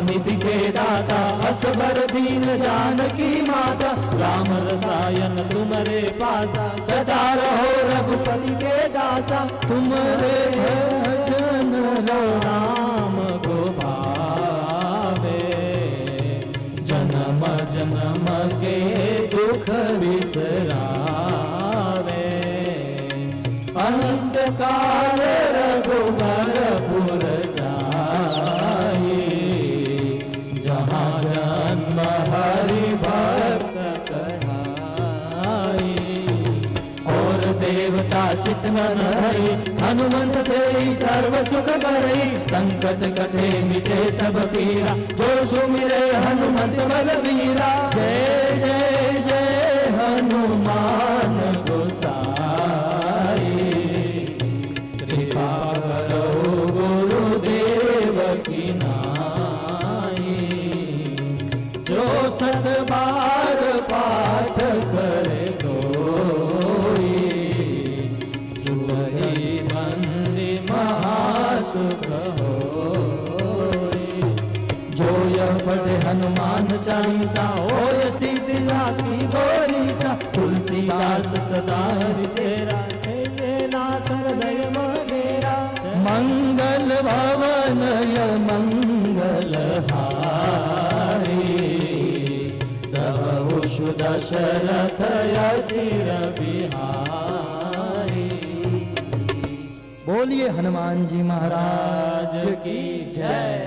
निधि के दाता, असबर दीन जानकी माता, राम रसायन तुम्हारे पासा, सदा रहो रघुपति के दासा, तुम्हारे भजन राम को भावे, जन्म जन्म के दुख बिसरावे, अनंत काल रघुबर पुर जाई, देवता चित न हरि, हनुमंत से सर्व सुख करई, संकट कटे मिटे सब पीरा, जो सुमिरे हनुमत बलबीरा। जय जय जय हनुमान गोसाई, कृपा करो गुरुदेव की नाई, जो सत बार पाठ करे कोई, सुखी बंदी महासुख होई। जो यह पढ़े हनुमान चालीसा, होय सिद्धि साखी गौरीसा, तुलसीदास सदा हरिचेरा, नाथ हृदय मधेरा। मंगल भवन य मंगल हारी, दहु दशरथ अचिर बिहारी। बोलिए हनुमान जी महाराज की जय।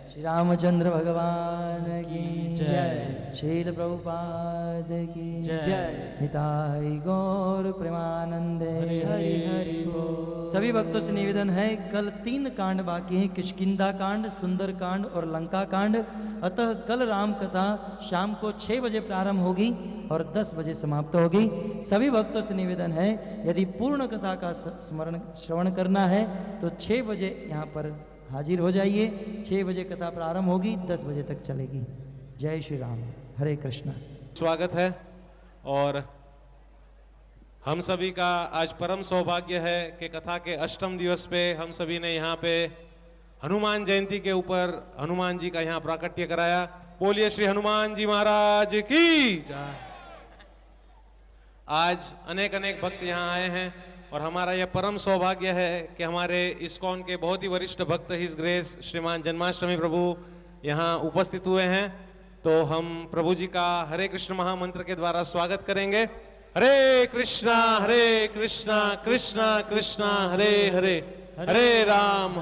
श्री रामचंद्र भगवान की जय। श्रील प्रभुपाद की जय। निताई गौर प्रेमानंदे हरि हरि हरि बोल। सभी भक्तों से निवेदन है, कल 3 कांड बाकी हैं, किष्किंधा कांड, सुंदर कांड और लंका कांड। अतः कल राम कथा शाम को 6 बजे प्रारंभ होगी और 10 बजे समाप्त होगी। सभी भक्तों से निवेदन है, यदि पूर्ण कथा का स्मरण श्रवण करना है तो 6 बजे यहाँ पर हाजिर हो जाइए। 6 बजे कथा प्रारंभ होगी, 10 बजे तक चलेगी। जय श्री राम। हरे कृष्णा। स्वागत है। और हम सभी का आज परम सौभाग्य है कि कथा के अष्टम दिवस पे हम सभी ने यहाँ पे हनुमान जयंती के ऊपर हनुमान जी का यहाँ प्राकट्य कराया। बोलिए श्री हनुमान जी महाराज की जय। आज अनेक अनेक भक्त यहाँ आए हैं और हमारा यह परम सौभाग्य है कि हमारे इस्कॉन के बहुत ही वरिष्ठ भक्त हिज ग्रेस श्रीमान जन्माष्टमी प्रभु यहाँ उपस्थित हुए हैं। तो हम प्रभु जी का हरे कृष्ण महामंत्र के द्वारा स्वागत करेंगे। हरे कृष्णा कृष्णा कृष्णा हरे हरे, हरे राम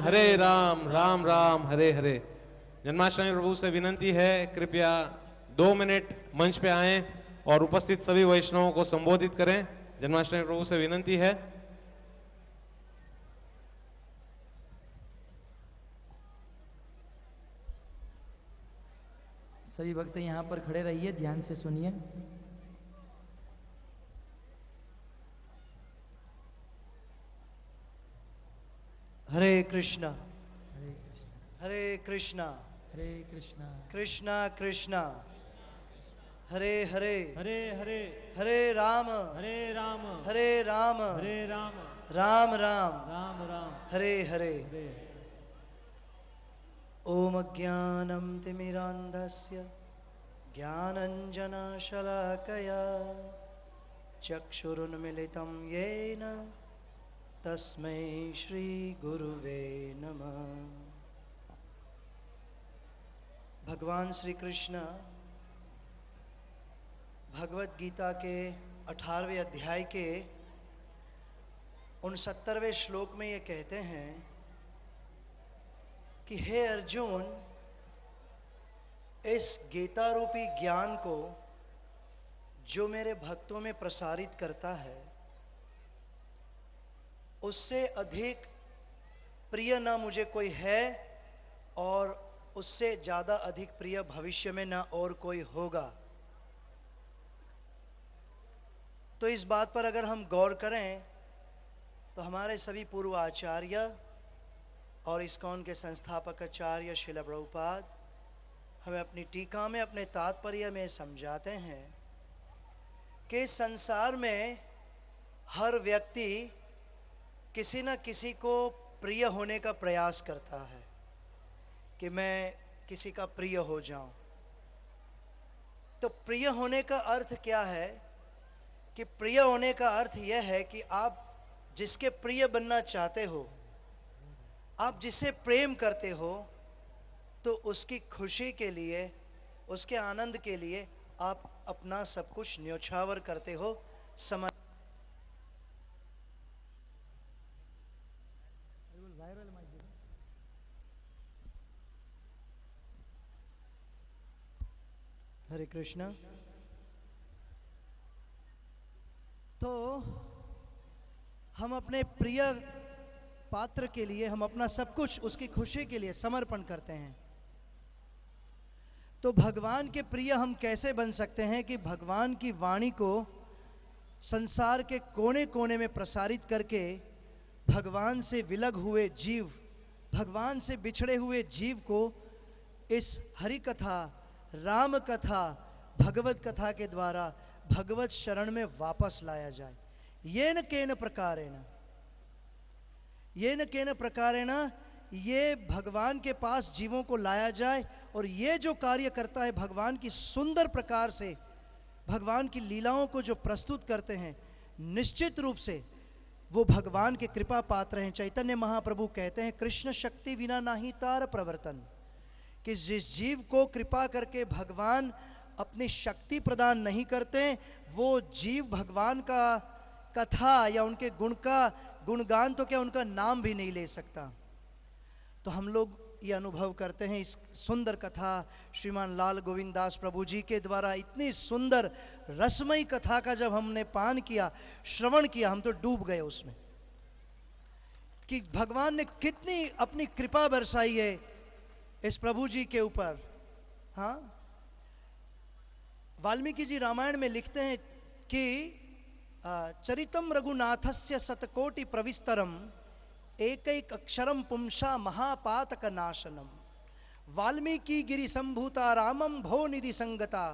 राम राम हरे हरे। जन्माष्टमी प्रभु से विनंती है, कृपया 2 मिनट मंच पे आएं और उपस्थित सभी वैष्णवों को संबोधित करें। जन्माष्टमी प्रभु से विनंती है। सभी भक्त यहाँ पर खड़े रहिए, ध्यान से सुनिए। हरे कृष्णा हरे कृष्णा हरे कृष्णा कृष्णा कृष्णा हरे हरे हरे हरे हरे राम हरे राम हरे राम हरे राम राम राम राम राम हरे हरे। हरे। ओम अज्ञानं तिमिरान्धस्य ज्ञानञ्जनशलाकया चक्षुरुन्मिलितं येन तस्मै श्रीगुरुवे नमः। भगवान श्री कृष्ण भगवत गीता के 18वें अध्याय के 69वें श्लोक में ये कहते हैं कि हे अर्जुन, इस गीता रूपी ज्ञान को जो मेरे भक्तों में प्रसारित करता है, उससे अधिक प्रिय ना मुझे कोई है और उससे ज़्यादा अधिक प्रिय भविष्य में ना और कोई होगा। तो इस बात पर अगर हम गौर करें तो हमारे सभी पूर्व आचार्य और इस्कॉन के संस्थापक आचार्य श्रील प्रभुपाद हमें अपनी टीका में अपने तात्पर्य में समझाते हैं कि संसार में हर व्यक्ति किसी न किसी को प्रिय होने का प्रयास करता है कि मैं किसी का प्रिय हो जाऊं। तो प्रिय होने का अर्थ क्या है कि प्रिय होने का अर्थ यह है कि आप जिसके प्रिय बनना चाहते हो, आप जिसे प्रेम करते हो, तो उसकी खुशी के लिए, उसके आनंद के लिए आप अपना सब कुछ न्योछावर करते हो। हरे कृष्णा। तो हम अपने प्रिय पात्र के लिए हम अपना सब कुछ उसकी खुशी के लिए समर्पण करते हैं, तो भगवान के प्रिय हम कैसे बन सकते हैं कि भगवान की वाणी को संसार के कोने कोने में प्रसारित करके भगवान से विलग हुए जीव, भगवान से बिछड़े हुए जीव को इस हरि कथा, राम कथा, भगवत कथा के द्वारा भगवत शरण में वापस लाया जाए। येन केन प्रकारेण ये भगवान के पास जीवों को लाया जाए, और ये जो कार्य करता है भगवान की सुंदर प्रकार से भगवान की लीलाओं को जो प्रस्तुत करते हैं, निश्चित रूप से वो भगवान के कृपा पात्र हैं। चैतन्य महाप्रभु कहते हैं कृष्ण शक्ति बिना नाही तार प्रवर्तन, कि जिस जीव को कृपा करके भगवान अपनी शक्ति प्रदान नहीं करते, वो जीव भगवान का कथा या उनके गुणगान तो क्या उनका नाम भी नहीं ले सकता। तो हम लोग ये अनुभव करते हैं इस सुंदर कथा श्रीमान लाल गोविंद दास प्रभु जी के द्वारा, इतनी सुंदर रसमयी कथा का जब हमने पान किया, श्रवण किया, हम तो डूब गए उसमें कि भगवान ने कितनी अपनी कृपा बरसाई है इस प्रभु जी के ऊपर। हाँ, वाल्मीकि जी रामायण में लिखते हैं कि चरितम रघुनाथस्य शतकोटि प्रविस्तरम एकैक अक्षरम पुंसा महापातक नाशनम, वाल्मीकि गिरि संभूता रामम भो निधि संगता,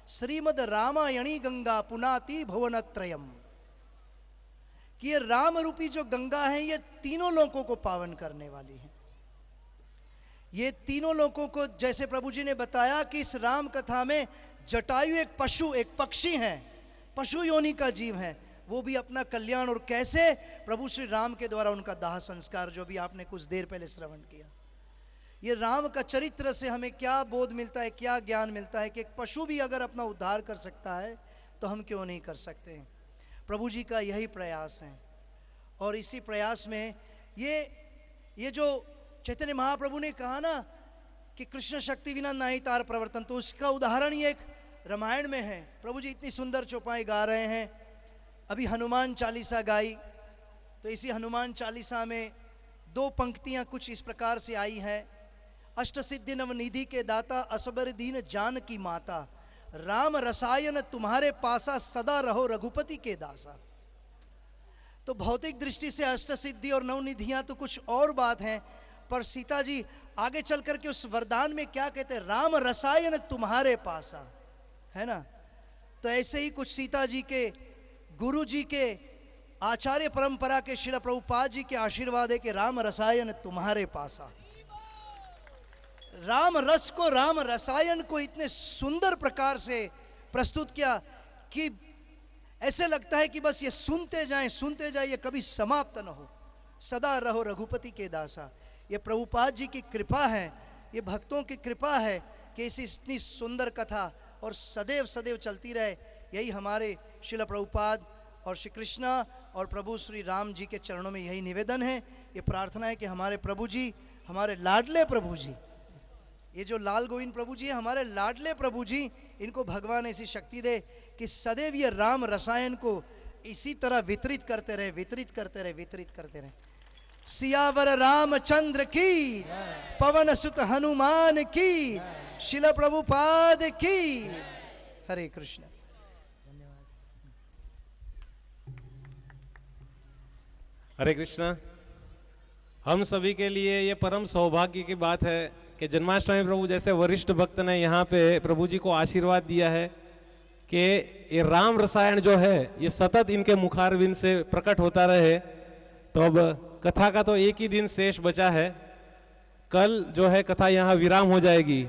श्रीमद रामायणी गंगा पुनाति भुवनत्रयम, कि ये राम रूपी जो गंगा है ये तीनों लोगों को पावन करने वाली है। ये तीनों लोगों को, जैसे प्रभु जी ने बताया कि इस राम कथा में जटायु एक पशु, एक पक्षी है, पशु योनि का जीव है, वो भी अपना कल्याण, और कैसे प्रभु श्री राम के द्वारा उनका दाह संस्कार, जो भी आपने कुछ देर पहले श्रवण किया। ये राम का चरित्र से हमें क्या बोध मिलता है, क्या ज्ञान मिलता है कि एक पशु भी अगर अपना उद्धार कर सकता है तो हम क्यों नहीं कर सकते हैं। प्रभु जी का यही प्रयास है, और इसी प्रयास में ये जो चैतन्य महाप्रभु ने कहा ना कि कृष्ण शक्ति बिना नाही तार प्रवर्तन, तो उसका उदाहरण ये एक रामायण में है। प्रभु जी इतनी सुंदर चौपाई गा रहे हैं, अभी हनुमान चालीसा गाई, तो इसी हनुमान चालीसा में 2 पंक्तियां कुछ इस प्रकार से आई है। अष्ट सिद्धि नवनिधि के दाता, असबर दीन जान की माता, राम रसायन तुम्हारे पासा, सदा रहो रघुपति के दासा। तो भौतिक दृष्टि से अष्ट सिद्धि और नवनिधियां तो कुछ और बात है, पर सीता जी आगे चल करके उस वरदान में क्या कहते हैं, राम रसायन तुम्हारे पासा, है ना। तो ऐसे ही कुछ सीता जी के गुरु जी के आचार्य परंपरा के श्रील प्रभुपाद जी के आशीर्वाद है कि राम रसायन तुम्हारे पासा। राम रस को, राम रसायन को इतने सुंदर प्रकार से प्रस्तुत किया कि ऐसे लगता है कि बस ये सुनते जाएं, ये कभी समाप्त न हो, सदा रहो रघुपति के दासा। ये प्रभुपाद जी की कृपा है, ये भक्तों की कृपा है कि इस इतनी सुंदर कथा और सदैव सदैव चलती रहे। यही हमारे श्रील प्रभुपाद और श्री कृष्णा और प्रभु श्री राम जी के चरणों में यही निवेदन है, ये प्रार्थना है कि हमारे प्रभु जी, हमारे लाडले प्रभु जी, ये जो लाल गोविंद प्रभु जी है, हमारे लाडले प्रभु जी, इनको भगवान ऐसी शक्ति दे कि सदैव ये राम रसायन को इसी तरह वितरित करते रहे। सियावर रामचंद्र की, पवन सुत हनुमान की, शिल प्रभुपाद की। हरे कृष्ण। हरे कृष्णा। हम सभी के लिए ये परम सौभाग्य की बात है कि जन्माष्टमी प्रभु जैसे वरिष्ठ भक्त ने यहाँ पे प्रभु जी को आशीर्वाद दिया है कि ये राम रसायन जो है ये सतत इनके मुखारविंद से प्रकट होता रहे। तो अब कथा का तो एक ही दिन शेष बचा है, कल जो है कथा यहाँ विराम हो जाएगी।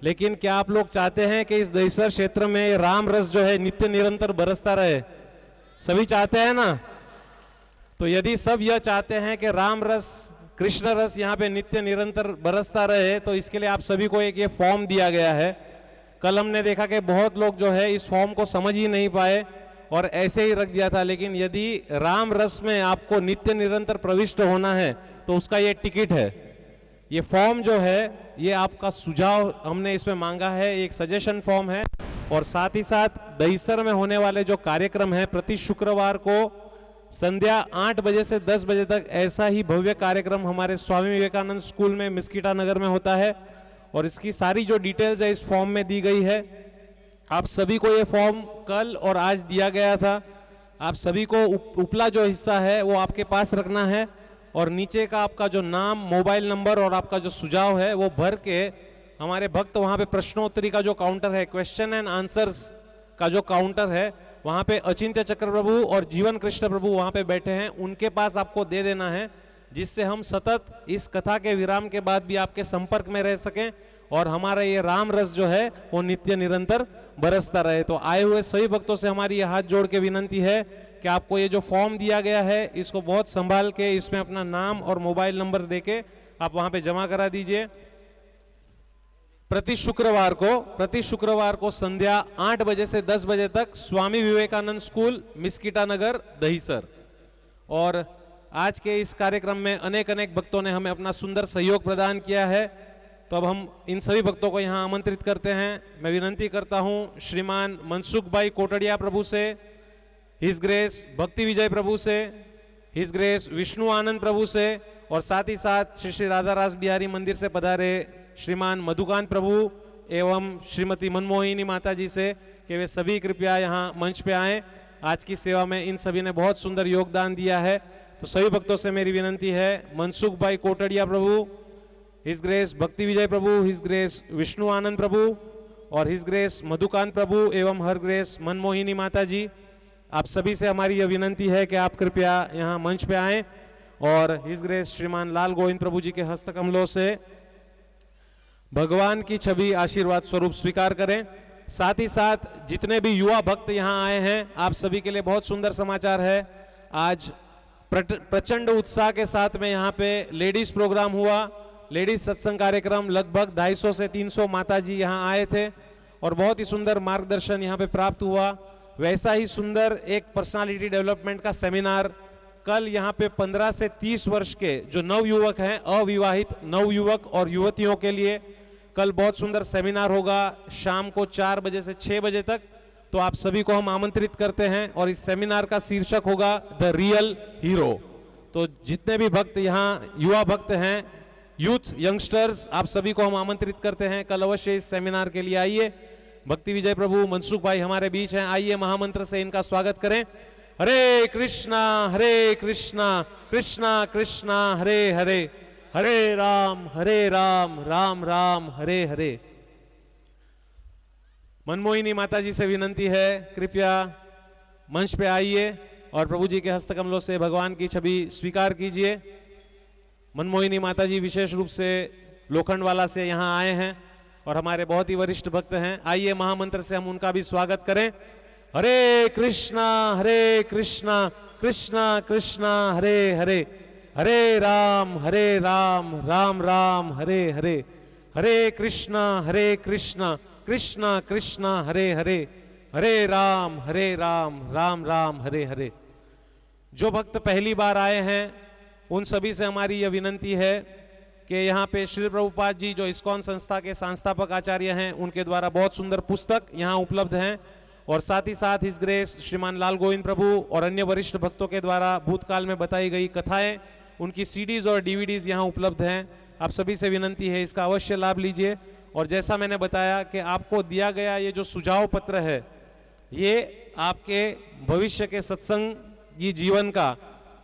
लेकिन क्या आप लोग चाहते हैं कि इस दहीसर क्षेत्र में राम रस जो है नित्य निरंतर बरसता रहे? सभी चाहते हैं ना? तो यदि सब यह चाहते हैं कि राम रस, कृष्ण रस यहाँ पे नित्य निरंतर बरसता रहे, तो इसके लिए आप सभी को एक ये फॉर्म दिया गया है। कल हमने देखा कि बहुत लोग जो है इस फॉर्म को समझ ही नहीं पाए और ऐसे ही रख दिया था। लेकिन यदि राम रस में आपको नित्य निरंतर प्रविष्ट होना है तो उसका ये टिकट है। ये फॉर्म जो है ये आपका सुझाव हमने इसमें मांगा है, एक सजेशन फॉर्म है। और साथ ही साथ दहीसर में होने वाले जो कार्यक्रम है, प्रति शुक्रवार को संध्या 8 बजे से 10 बजे तक ऐसा ही भव्य कार्यक्रम हमारे स्वामी विवेकानंद स्कूल में मिस्कीटा नगर में होता है। और इसकी सारी जो डिटेल्स है इस फॉर्म में दी गई है। आप सभी को ये फॉर्म कल और आज दिया गया था। आप सभी को उपला जो हिस्सा है वो आपके पास रखना है और नीचे का आपका जो नाम, मोबाइल नंबर और आपका जो सुझाव है वो भर के हमारे भक्त वहाँ पे प्रश्नोत्तरी का जो काउंटर है, क्वेश्चन एंड आंसर्स का जो काउंटर है, वहाँ पे अचिंत्य चक्र प्रभु और जीवन कृष्ण प्रभु वहाँ पे बैठे हैं, उनके पास आपको दे देना है, जिससे हम सतत इस कथा के विराम के बाद भी आपके संपर्क में रह सकें और हमारा ये राम रस जो है वो नित्य निरंतर बरसता रहे। तो आए हुए सभी भक्तों से हमारी ये हाथ जोड़ के विनंती है कि आपको ये जो फॉर्म दिया गया है इसको बहुत संभाल के इसमें अपना नाम और मोबाइल नंबर देके आप वहां पे जमा करा दीजिए। प्रति शुक्रवार को संध्या 8 बजे से 10 बजे तक स्वामी विवेकानंद स्कूल, मिस्कीटा नगर, दहीसर। और आज के इस कार्यक्रम में अनेक अनेक भक्तों ने हमें अपना सुंदर सहयोग प्रदान किया है, तो अब हम इन सभी भक्तों को यहाँ आमंत्रित करते हैं। मैं विनंती करता हूँ श्रीमान मनसुख भाई कोटड़िया प्रभु से, हिज ग्रेस भक्ति विजय प्रभु से, हिज ग्रेस विष्णु आनंद प्रभु से, और साथ ही साथ श्री श्री राधा रास बिहारी मंदिर से पधारे श्रीमान मधुकांत प्रभु एवं श्रीमती मनमोहिनी माता जी से कि वे सभी कृपया यहाँ मंच पे आएँ। आज की सेवा में इन सभी ने बहुत सुंदर योगदान दिया है। तो सभी भक्तों से मेरी विनंती है, मनसुख भाई कोटड़िया प्रभु, हिज ग्रेस भक्ति विजय प्रभु, हिज ग्रेस विष्णु आनंद प्रभु और हिज ग्रेस मधुकांत प्रभु एवं हर ग्रेस मनमोहिनी माता जी, आप सभी से हमारी यह विनंती है कि आप कृपया यहाँ मंच पे आएँ और हिज ग्रेस श्रीमान लाल गोविंद प्रभु जी के हस्तकमलों से भगवान की छवि आशीर्वाद स्वरूप स्वीकार करें। साथ ही साथ जितने भी युवा भक्त यहाँ आए हैं, आप सभी के लिए बहुत सुंदर समाचार है। आज प्रचंड उत्साह के साथ में यहाँ पे लेडीज प्रोग्राम हुआ, लेडीज सत्संग कार्यक्रम, लगभग 250 से 300 माता जी यहाँ आए थे और बहुत ही सुंदर मार्गदर्शन यहाँ पे प्राप्त हुआ। वैसा ही सुंदर एक पर्सनालिटी डेवलपमेंट का सेमिनार कल यहाँ पे 15 से 30 वर्ष के जो नवयुवक हैं, अविवाहित नवयुवक और युवतियों के लिए कल बहुत सुंदर सेमिनार होगा शाम को 4 बजे से 6 बजे तक। तो आप सभी को हम आमंत्रित करते हैं और इस सेमिनार का शीर्षक होगा द रियल हीरो। तो जितने भी भक्त यहाँ युवा भक्त हैं, यूथ यंगस्टर्स, आप सभी को हम आमंत्रित करते हैं, कल अवश्य इस सेमिनार के लिए आइए। भक्ति विजय प्रभु मनसुख भाई हमारे बीच हैं, आइए महामंत्र से इनका स्वागत करें। हरे कृष्णा कृष्णा कृष्णा हरे हरे, हरे राम राम राम हरे हरे। मनमोहिनी माता जी से विनंती है, कृपया मंच पे आइए और प्रभु जी के हस्तकमलों से भगवान की छवि स्वीकार कीजिए। मनमोहिनी माता जी विशेष रूप से लोखंडवाला से यहाँ आए हैं और हमारे बहुत ही वरिष्ठ भक्त हैं। आइए महामंत्र से हम उनका भी स्वागत करें। हरे कृष्णा कृष्णा कृष्णा हरे हरे, हरे राम राम राम हरे हरे, हरे कृष्णा कृष्णा कृष्णा हरे हरे, हरे राम राम राम हरे हरे। जो भक्त पहली बार आए हैं उन सभी से हमारी यह विनंती है कि यहाँ पे श्री प्रभुपाद जी जो इस्कॉन संस्था के संस्थापक आचार्य हैं, उनके द्वारा बहुत सुंदर पुस्तक यहाँ उपलब्ध हैं और साथ ही साथ हिज ग्रेस श्रीमान लाल गोविंद प्रभु और अन्य वरिष्ठ भक्तों के द्वारा भूतकाल में बताई गई कथाएं, उनकी सीडीज और डीवीडीज यहाँ उपलब्ध हैं। आप सभी से विनंती है इसका अवश्य लाभ लीजिए। और जैसा मैंने बताया कि आपको दिया गया ये जो सुझाव पत्र है, ये आपके भविष्य के सत्संगी जीवन का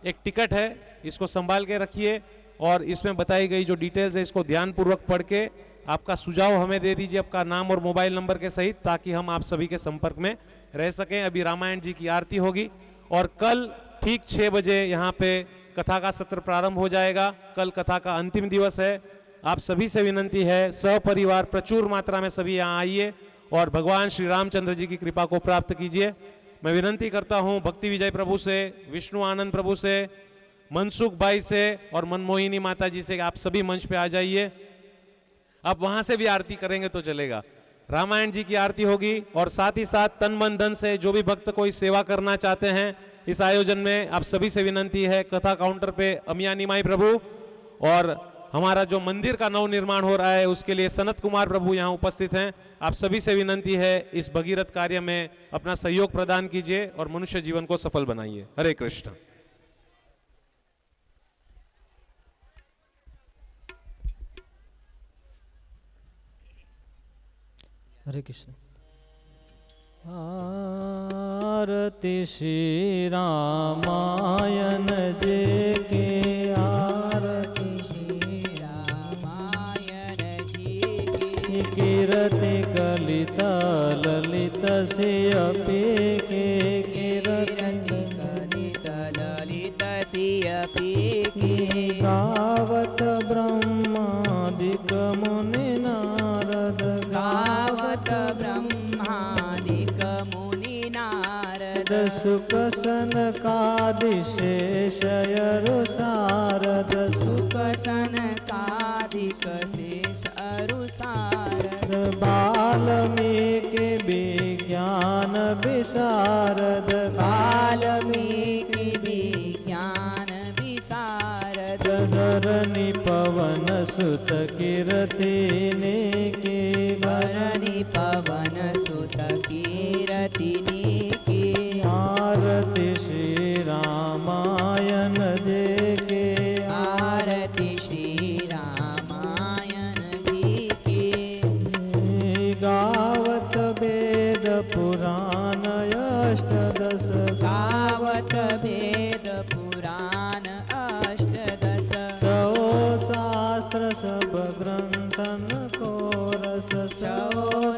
एक टिकट है, इसको संभाल के रखिए और इसमें बताई गई जो डिटेल्स है इसको ध्यानपूर्वक पढ़ के आपका सुझाव हमें दे दीजिए, आपका नाम और मोबाइल नंबर के सहित, ताकि हम आप सभी के संपर्क में रह सकें। अभी रामायण जी की आरती होगी और कल ठीक 6 बजे यहाँ पे कथा का सत्र प्रारंभ हो जाएगा। कल कथा का अंतिम दिवस है। आप सभी से विनंती है, सहपरिवार प्रचुर मात्रा में सभी यहाँ आइए और भगवान श्री रामचंद्र जी की कृपा को प्राप्त कीजिए। मैं विनंती करता हूँ भक्ति विजय प्रभु से, विष्णु आनंद प्रभु से, मनसुख भाई से और मनमोहिनी माता जी से आप सभी मंच पे आ जाइए। आप वहां से भी आरती करेंगे तो चलेगा। रामायण जी की आरती होगी और साथ ही साथ तन मन धन से जो भी भक्त कोई सेवा करना चाहते हैं इस आयोजन में, आप सभी से विनंती है, कथा काउंटर पे अमिया निमाई प्रभु और हमारा जो मंदिर का नव निर्माण हो रहा है उसके लिए सनत कुमार प्रभु यहाँ उपस्थित हैं। आप सभी से विनंती है इस भगीरथ कार्य में अपना सहयोग प्रदान कीजिए और मनुष्य जीवन को सफल बनाइए। हरे कृष्ण। हरे कृष्ण। आरती श्री रामायण जे के, आरती श्री रामायण जी के, कीर्ति कलित ललित सिय पे के, कीर्ति कलित ललित सिय पे के, गावत ब्रह्मादिक मुनि नारद, गावत ब्रह्मादिक मुनि नारद, सुख सनकादिशेषयरु सारद, सुख सनकादिक शेष अरु सारद, वाल्मीकि विज्ञान विशारद, वाल्मीकि विज्ञान विशारद, धरणी पवन सुत कीर्ति ने के, धरणी पवन सुत कीर्ति ने के, आरती श्री रामायण जे के, आरती श्री रामायण जी के, गावत वेद पुराण अष्टदश, गावत वेद पुराण अष्टदश, सौ शास्त्र सब ग्रंथन को रस, सौ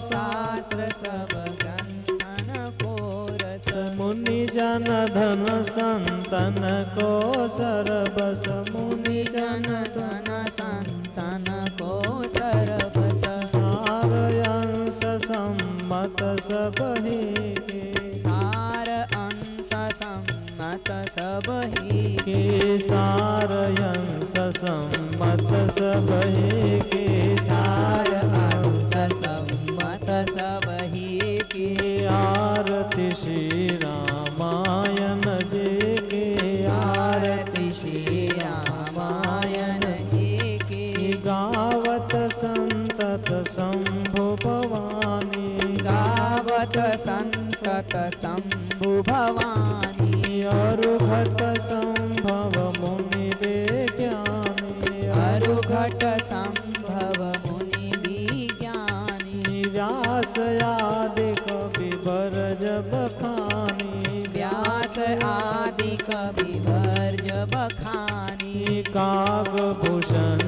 शास्त्र सब ग्रंथन को रस, मुनि जन धन संतन को सरबस, मुनि जन धन संतन को सरबस, सारयंस सम्मत सब ही के, सार अंत सम्मत सब ही के, सारयंस सम्मत सब ही के, सार अंश सम्मत सब ही के, आरती श्री रामायण जी के, आरती श्री रामायण जी के, गावत संतत शंभु भवानी, गावत संतत शंभु भवानी, अरुघट संभव मुनि विज्ञानी, अरुघट संभव मुनि विज्ञानी, व्यास आदि कवि भरज बखानी, व्यास आदि कवि भरज बखानी, काग भूषण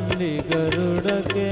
गरुड़ के